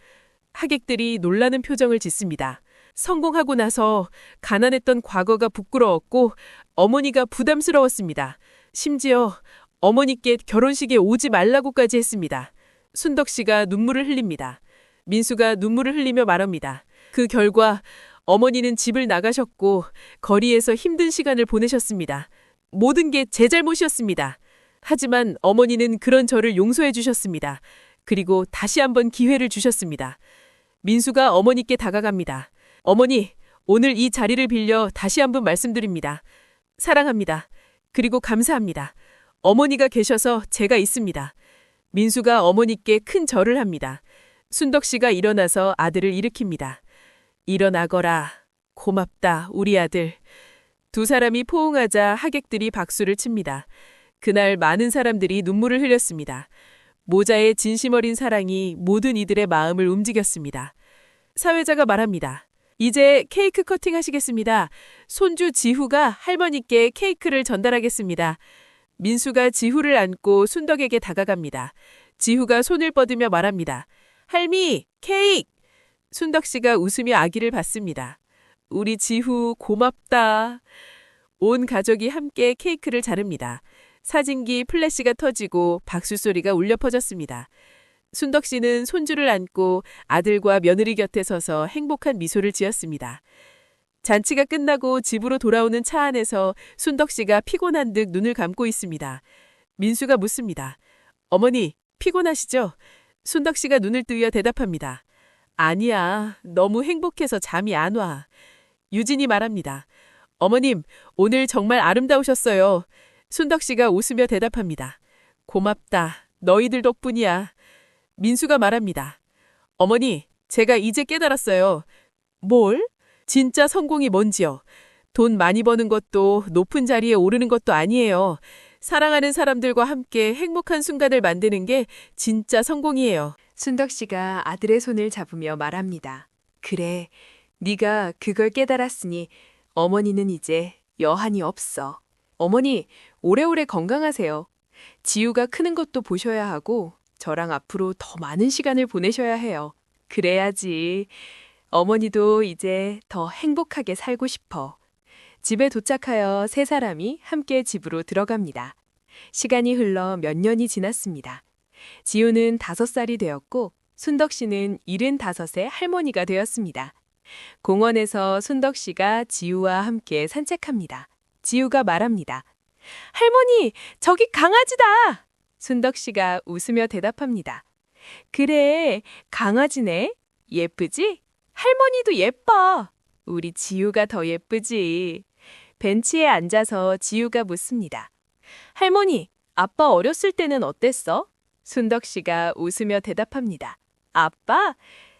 Speaker 3: 하객들이 놀라는 표정을 짓습니다. 성공하고 나서 가난했던 과거가 부끄러웠고 어머니가 부담스러웠습니다. 심지어 어머니께 결혼식에 오지 말라고까지 했습니다. 순덕 씨가 눈물을 흘립니다. 민수가 눈물을 흘리며 말합니다. 그 결과 어머니는 집을 나가셨고 거리에서 힘든 시간을 보내셨습니다. 모든 게 제 잘못이었습니다. 하지만 어머니는 그런 저를 용서해 주셨습니다.
Speaker 2: 그리고 다시 한번 기회를 주셨습니다. 민수가 어머니께 다가갑니다. 어머니, 오늘 이 자리를 빌려 다시 한번 말씀드립니다. 사랑합니다. 그리고 감사합니다. 어머니가 계셔서 제가 있습니다. 민수가 어머니께 큰 절을 합니다. 순덕 씨가 일어나서 아들을 일으킵니다. 일어나거라. 고맙다, 우리 아들. 두 사람이 포옹하자 하객들이 박수를 칩니다. 그날 많은 사람들이 눈물을 흘렸습니다. 모자의 진심 어린 사랑이 모든 이들의 마음을 움직였습니다. 사회자가 말합니다. 이제 케이크 커팅 하시겠습니다. 손주 지후가 할머니께 케이크를 전달하겠습니다. 민수가 지후를 안고 순덕에게 다가갑니다. 지후가 손을 뻗으며 말합니다. 할미, 케이크! 순덕 씨가 웃으며 아기를 받습니다. 우리 지후 고맙다. 온 가족이 함께 케이크를 자릅니다. 사진기 플래시가 터지고 박수 소리가 울려 퍼졌습니다. 순덕 씨는 손주를 안고 아들과 며느리 곁에 서서 행복한 미소를 지었습니다. 잔치가 끝나고 집으로 돌아오는 차 안에서 순덕 씨가 피곤한 듯 눈을 감고 있습니다. 민수가 묻습니다. 어머니, 피곤하시죠? 순덕 씨가 눈을 뜨여 대답합니다. 아니야, 너무 행복해서 잠이 안 와. 유진이 말합니다. 어머님, 오늘 정말 아름다우셨어요. 순덕 씨가 웃으며 대답합니다. 고맙다. 너희들 덕분이야. 민수가 말합니다. 어머니, 제가 이제 깨달았어요. 뭘? 진짜 성공이 뭔지요. 돈 많이 버는 것도 높은 자리에 오르는 것도 아니에요. 사랑하는 사람들과 함께 행복한 순간을 만드는 게 진짜 성공이에요.
Speaker 3: 순덕 씨가 아들의 손을 잡으며 말합니다. 그래, 네가 그걸 깨달았으니 어머니는 이제 여한이 없어. 어머니, 오래오래 건강하세요. 지우가 크는 것도 보셔야 하고 저랑 앞으로 더 많은 시간을 보내셔야 해요. 그래야지. 어머니도 이제 더 행복하게 살고 싶어. 집에 도착하여 세 사람이 함께 집으로 들어갑니다. 시간이 흘러 몇 년이 지났습니다. 지우는 5살이 되었고 순덕 씨는 75의 할머니가 되었습니다. 공원에서 순덕 씨가 지우와 함께 산책합니다. 지우가 말합니다. 할머니, 저기 강아지다! 순덕 씨가 웃으며 대답합니다. 그래, 강아지네. 예쁘지? 할머니도 예뻐. 우리 지우가 더 예쁘지. 벤치에 앉아서 지우가 묻습니다. 할머니, 아빠 어렸을 때는 어땠어? 순덕 씨가 웃으며 대답합니다. 아빠?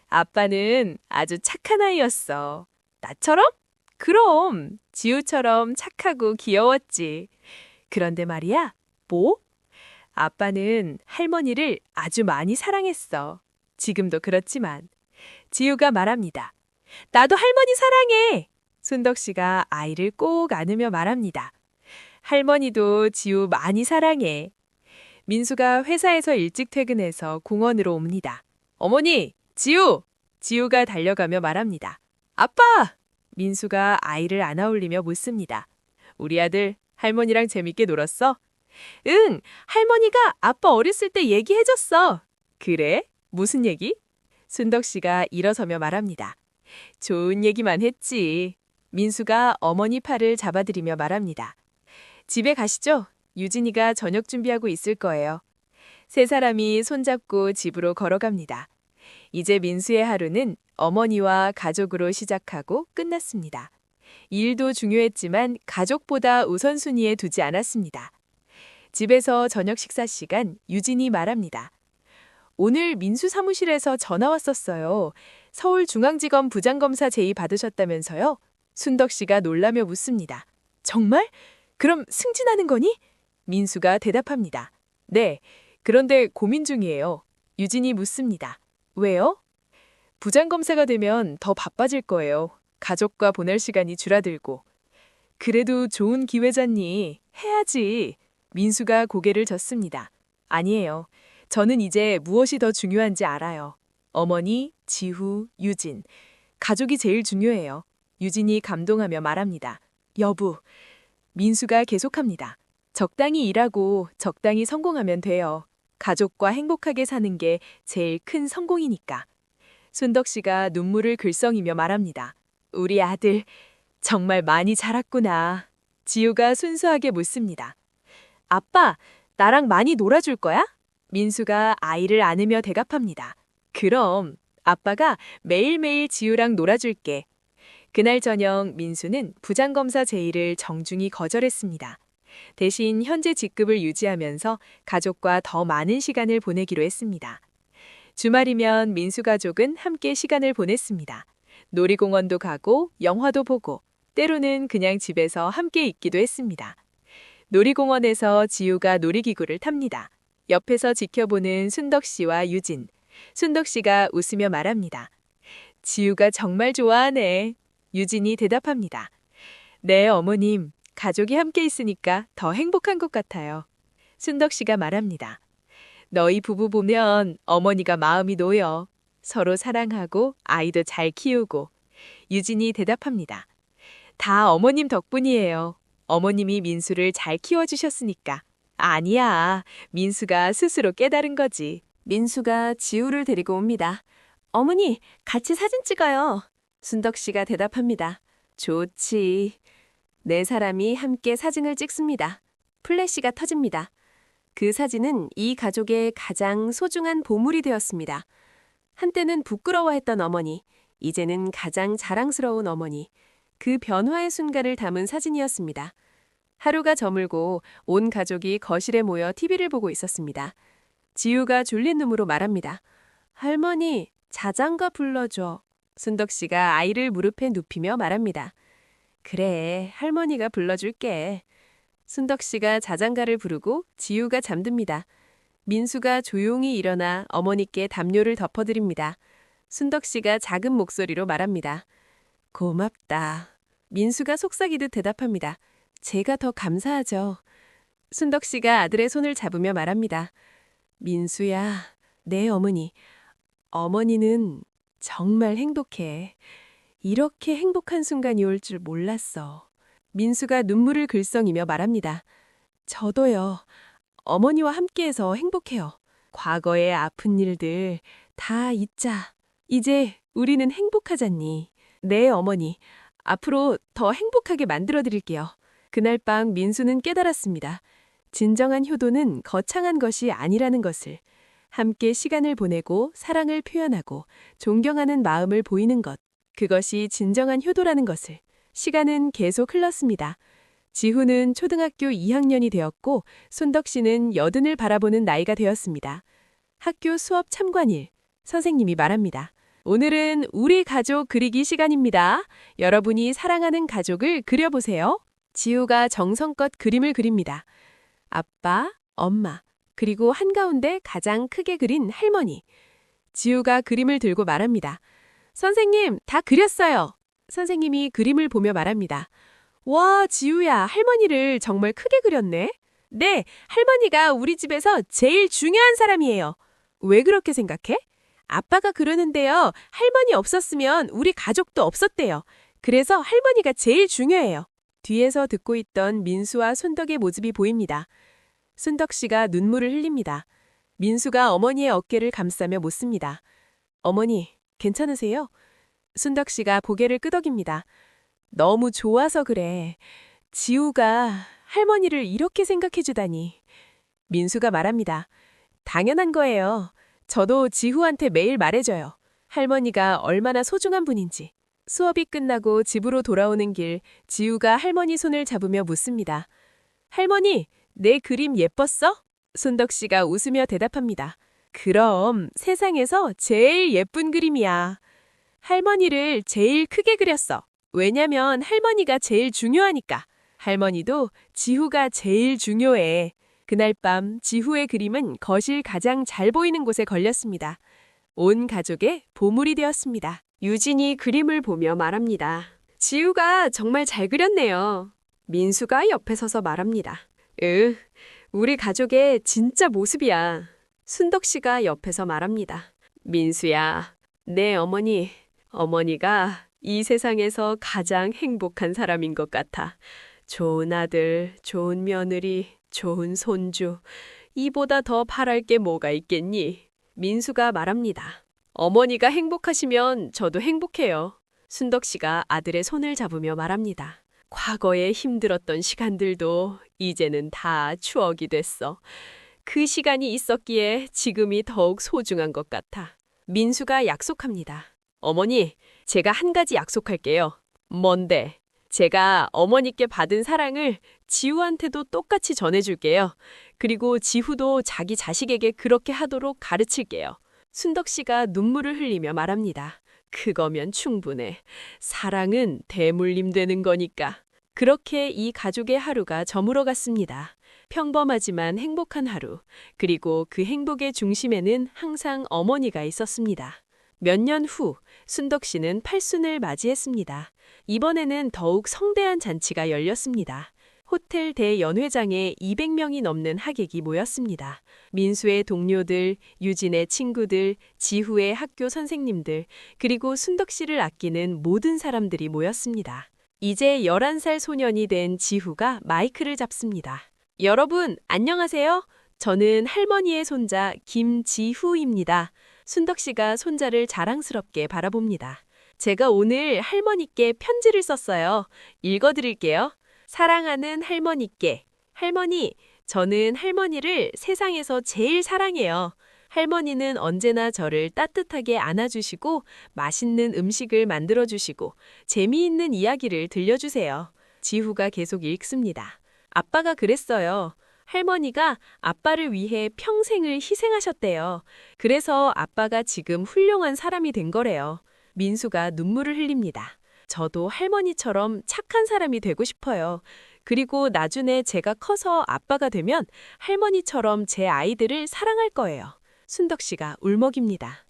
Speaker 3: 아빠는 아주 착한 아이였어. 나처럼? 그럼, 지우처럼 착하고 귀여웠지. 그런데 말이야, 뭐? 아빠는 할머니를 아주 많이 사랑했어. 지금도 그렇지만. 지우가 말합니다. 나도 할머니 사랑해. 순덕 씨가 아이를 꼭 안으며 말합니다. 할머니도 지우 많이 사랑해. 민수가 회사에서 일찍 퇴근해서 공원으로 옵니다. 어머니, 지우! 지우가 달려가며 말합니다. 아빠! 민수가 아이를 안아올리며 묻습니다. 우리 아들 할머니랑 재밌게 놀았어? 응, 할머니가 아빠 어렸을 때 얘기해줬어. 그래? 무슨 얘기? 순덕 씨가 일어서며 말합니다. 좋은 얘기만 했지. 민수가 어머니 팔을 잡아들이며 말합니다. 집에 가시죠. 유진이가 저녁 준비하고 있을 거예요. 세 사람이 손잡고 집으로 걸어갑니다. 이제 민수의 하루는 어머니와 가족으로 시작하고 끝났습니다. 일도 중요했지만 가족보다 우선순위에 두지 않았습니다. 집에서 저녁 식사 시간 유진이 말합니다. 오늘 민수 사무실에서 전화 왔었어요. 서울중앙지검 부장검사 제의 받으셨다면서요? 순덕 씨가 놀라며 묻습니다. 정말? 그럼 승진하는 거니? 민수가 대답합니다. 네, 그런데 고민 중이에요. 유진이 묻습니다. 왜요? 부장검사가 되면 더 바빠질 거예요. 가족과 보낼 시간이 줄어들고. 그래도 좋은 기회잖니. 해야지. 민수가 고개를 젓습니다. 아니에요. 저는 이제 무엇이 더 중요한지 알아요. 어머니, 지후, 유진. 가족이 제일 중요해요. 유진이 감동하며 말합니다. 여보. 민수가 계속합니다. 적당히 일하고 적당히 성공하면 돼요. 가족과 행복하게 사는 게 제일 큰 성공이니까. 순덕 씨가 눈물을 글썽이며 말합니다. 우리 아들 정말 많이 자랐구나. 지우가 순수하게 묻습니다. 아빠, 나랑 많이 놀아줄 거야? 민수가 아이를 안으며 대답합니다. 그럼 아빠가 매일매일 지우랑 놀아줄게. 그날 저녁 민수는 부장검사 제의를 정중히 거절했습니다. 대신 현재 직급을 유지하면서 가족과 더 많은 시간을 보내기로 했습니다. 주말이면 민수 가족은 함께 시간을 보냈습니다. 놀이공원도 가고 영화도 보고 때로는 그냥 집에서 함께 있기도 했습니다. 놀이공원에서 지우가 놀이기구를 탑니다. 옆에서 지켜보는 순덕 씨와 유진. 순덕 씨가 웃으며 말합니다. 지우가 정말 좋아하네. 유진이 대답합니다. 네, 어머님. 가족이 함께 있으니까 더 행복한 것 같아요. 순덕 씨가 말합니다. 너희 부부 보면 어머니가 마음이 놓여. 서로 사랑하고 아이도 잘 키우고. 유진이 대답합니다. 다 어머님 덕분이에요. 어머님이 민수를 잘 키워주셨으니까. 아니야. 민수가 스스로 깨달은 거지. 민수가 지우를 데리고 옵니다. 어머니, 같이 사진 찍어요. 순덕 씨가 대답합니다. 좋지. 네 사람이 함께 사진을 찍습니다. 플래시가 터집니다. 그 사진은 이 가족의 가장 소중한 보물이 되었습니다. 한때는 부끄러워했던 어머니, 이제는 가장 자랑스러운 어머니, 그 변화의 순간을 담은 사진이었습니다. 하루가 저물고 온 가족이 거실에 모여 TV를 보고 있었습니다. 지우가 졸린 눈으로 말합니다. 할머니, 자장가 불러줘. 순덕 씨가 아이를 무릎에 눕히며 말합니다. 그래, 할머니가 불러줄게. 순덕 씨가 자장가를 부르고 지우가 잠듭니다. 민수가 조용히 일어나 어머니께 담요를 덮어드립니다. 순덕 씨가 작은 목소리로 말합니다. 고맙다. 민수가 속삭이듯 대답합니다. 제가 더 감사하죠. 순덕 씨가 아들의 손을 잡으며 말합니다. 민수야, 네 어머니. 어머니는 정말 행복해. 이렇게 행복한 순간이 올 줄 몰랐어. 민수가 눈물을 글썽이며 말합니다. 저도요. 어머니와 함께해서 행복해요. 과거의 아픈 일들 다 잊자. 이제 우리는 행복하잖니. 네, 어머니. 앞으로 더 행복하게 만들어 드릴게요. 그날 밤 민수는 깨달았습니다. 진정한 효도는 거창한 것이 아니라는 것을. 함께 시간을 보내고 사랑을 표현하고 존경하는 마음을 보이는 것. 그것이 진정한 효도라는 것을. 시간은 계속 흘렀습니다. 지후는 초등학교 2학년이 되었고 손덕 씨는 여든을 바라보는 나이가 되었습니다. 학교 수업 참관일. 선생님이 말합니다. 오늘은 우리 가족 그리기 시간입니다. 여러분이 사랑하는 가족을 그려보세요. 지우가 정성껏 그림을 그립니다. 아빠, 엄마, 그리고 한가운데 가장 크게 그린 할머니. 지우가 그림을 들고 말합니다. 선생님, 다 그렸어요. 선생님이 그림을 보며 말합니다. 와, 지우야, 할머니를 정말 크게 그렸네. 네, 할머니가 우리 집에서 제일 중요한 사람이에요. 왜 그렇게 생각해? 아빠가 그러는데요. 할머니 없었으면 우리 가족도 없었대요. 그래서 할머니가 제일 중요해요. 뒤에서 듣고 있던 민수와 순덕의 모습이 보입니다. 순덕 씨가 눈물을 흘립니다. 민수가 어머니의 어깨를 감싸며 묻습니다. 어머니, 괜찮으세요? 순덕 씨가 고개를 끄덕입니다. 너무 좋아서 그래. 지우가 할머니를 이렇게 생각해주다니. 민수가 말합니다. 당연한 거예요. 저도 지후한테 매일 말해줘요. 할머니가 얼마나 소중한 분인지. 수업이 끝나고 집으로 돌아오는 길, 지우가 할머니 손을 잡으며 묻습니다. 할머니, 내 그림 예뻤어? 순덕 씨가 웃으며 대답합니다. 그럼 세상에서 제일 예쁜 그림이야. 할머니를 제일 크게 그렸어. 왜냐면 할머니가 제일 중요하니까. 할머니도 지후가 제일 중요해. 그날 밤 지후의 그림은 거실 가장 잘 보이는 곳에 걸렸습니다. 온 가족의 보물이 되었습니다. 유진이 그림을 보며 말합니다. 지우가 정말 잘 그렸네요. 민수가 옆에 서서 말합니다. 우리 가족의 진짜 모습이야. 순덕 씨가 옆에서 말합니다. 민수야, 내 어머니가 이 세상에서 가장 행복한 사람인 것 같아. 좋은 아들, 좋은 며느리, 좋은 손주. 이보다 더 바랄 게 뭐가 있겠니? 민수가 말합니다. 어머니가 행복하시면 저도 행복해요. 순덕 씨가 아들의 손을 잡으며 말합니다. 과거에 힘들었던 시간들도 이제는 다 추억이 됐어. 그 시간이 있었기에 지금이 더욱 소중한 것 같아. 민수가 약속합니다. 어머니, 제가 한 가지 약속할게요. 뭔데? 제가 어머니께 받은 사랑을 지우한테도 똑같이 전해줄게요. 그리고 지후도 자기 자식에게 그렇게 하도록 가르칠게요. 순덕 씨가 눈물을 흘리며 말합니다. 그거면 충분해. 사랑은 대물림 되는 거니까. 그렇게 이 가족의 하루가 저물어 갔습니다. 평범하지만 행복한 하루. 그리고 그 행복의 중심에는 항상 어머니가 있었습니다. 몇 년 후 순덕 씨는 팔순을 맞이했습니다. 이번에는 더욱 성대한 잔치가 열렸습니다. 호텔 대연회장에 200명이 넘는 하객이 모였습니다. 민수의 동료들, 유진의 친구들, 지후의 학교 선생님들, 그리고 순덕 씨를 아끼는 모든 사람들이 모였습니다. 이제 11살 소년이 된 지후가 마이크를 잡습니다. 여러분, 안녕하세요. 저는 할머니의 손자 김지후입니다. 순덕 씨가 손자를 자랑스럽게 바라봅니다. 제가 오늘 할머니께 편지를 썼어요. 읽어드릴게요. 사랑하는 할머니께. 할머니, 저는 할머니를 세상에서 제일 사랑해요. 할머니는 언제나 저를 따뜻하게 안아주시고 맛있는 음식을 만들어주시고 재미있는 이야기를 들려주세요. 지후가 계속 읽습니다. 아빠가 그랬어요. 할머니가 아빠를 위해 평생을 희생하셨대요. 그래서 아빠가 지금 훌륭한 사람이 된 거래요. 민수가 눈물을 흘립니다. 저도 할머니처럼 착한 사람이 되고 싶어요. 그리고 나중에 제가 커서 아빠가 되면 할머니처럼 제 아이들을 사랑할 거예요. 순덕 씨가 울먹입니다.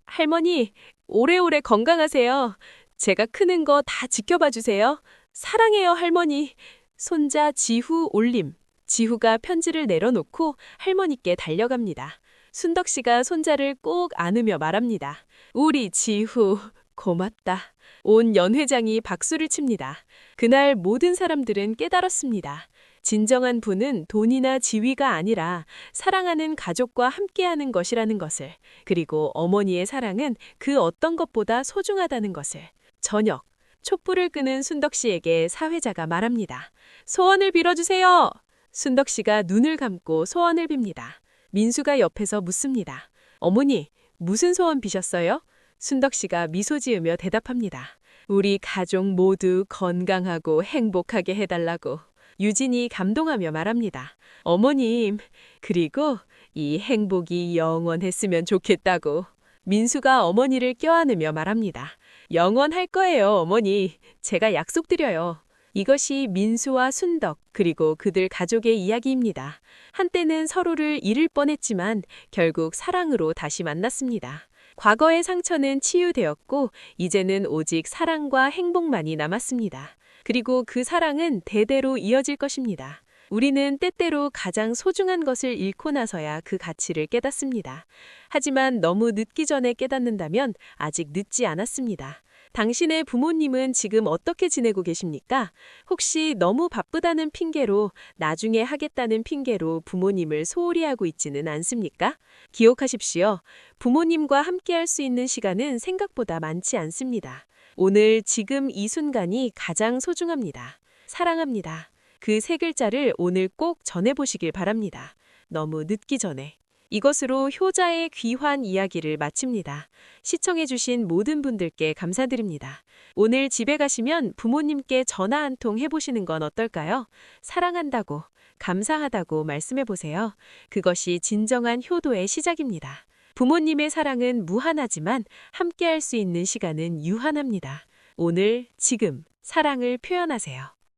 Speaker 3: 할머니, 오래오래 건강하세요. 제가 크는 거 다 지켜봐 주세요. 사랑해요, 할머니. 손자 지후 올림. 지후가 편지를 내려놓고 할머니께 달려갑니다. 순덕 씨가 손자를 꼭 안으며 말합니다. 우리 지후, 고맙다. 온 연회장이 박수를 칩니다. 그날 모든 사람들은 깨달았습니다. 진정한 부는 돈이나 지위가 아니라 사랑하는 가족과 함께하는 것이라는 것을, 그리고 어머니의 사랑은 그 어떤 것보다 소중하다는 것을. 저녁, 촛불을 끄는 순덕 씨에게 사회자가 말합니다. 소원을 빌어주세요. 순덕 씨가 눈을 감고 소원을 빕니다. 민수가 옆에서 묻습니다. 어머니, 무슨 소원 비셨어요? 순덕 씨가 미소 지으며 대답합니다. 우리 가족 모두 건강하고 행복하게 해달라고. 유진이 감동하며 말합니다. 어머님, 그리고 이 행복이 영원했으면 좋겠다고. 민수가 어머니를 껴안으며 말합니다. 영원할 거예요, 어머니. 제가 약속드려요. 이것이 민수와 순덕, 그리고 그들 가족의 이야기입니다. 한때는 서로를 잃을 뻔했지만 결국 사랑으로 다시 만났습니다. 과거의 상처는 치유되었고 이제는 오직 사랑과 행복만이 남았습니다. 그리고 그 사랑은 대대로 이어질 것입니다. 우리는 때때로 가장 소중한 것을 잃고 나서야 그 가치를 깨닫습니다. 하지만 너무 늦기 전에 깨닫는다면 아직 늦지 않았습니다. 당신의 부모님은 지금 어떻게 지내고 계십니까? 혹시 너무 바쁘다는 핑계로, 나중에 하겠다는 핑계로 부모님을 소홀히 하고 있지는 않습니까? 기억하십시오. 부모님과 함께할 수 있는 시간은 생각보다 많지 않습니다. 오늘 지금 이 순간이 가장 소중합니다. 사랑합니다. 그 세 글자를 오늘 꼭 전해보시길 바랍니다. 너무 늦기 전에. 이것으로 효자의 귀환 이야기를 마칩니다. 시청해주신 모든 분들께 감사드립니다. 오늘 집에 가시면 부모님께 전화 한 통 해보시는 건 어떨까요? 사랑한다고, 감사하다고 말씀해보세요. 그것이 진정한 효도의 시작입니다. 부모님의 사랑은 무한하지만 함께할 수 있는 시간은 유한합니다. 오늘, 지금 사랑을 표현하세요.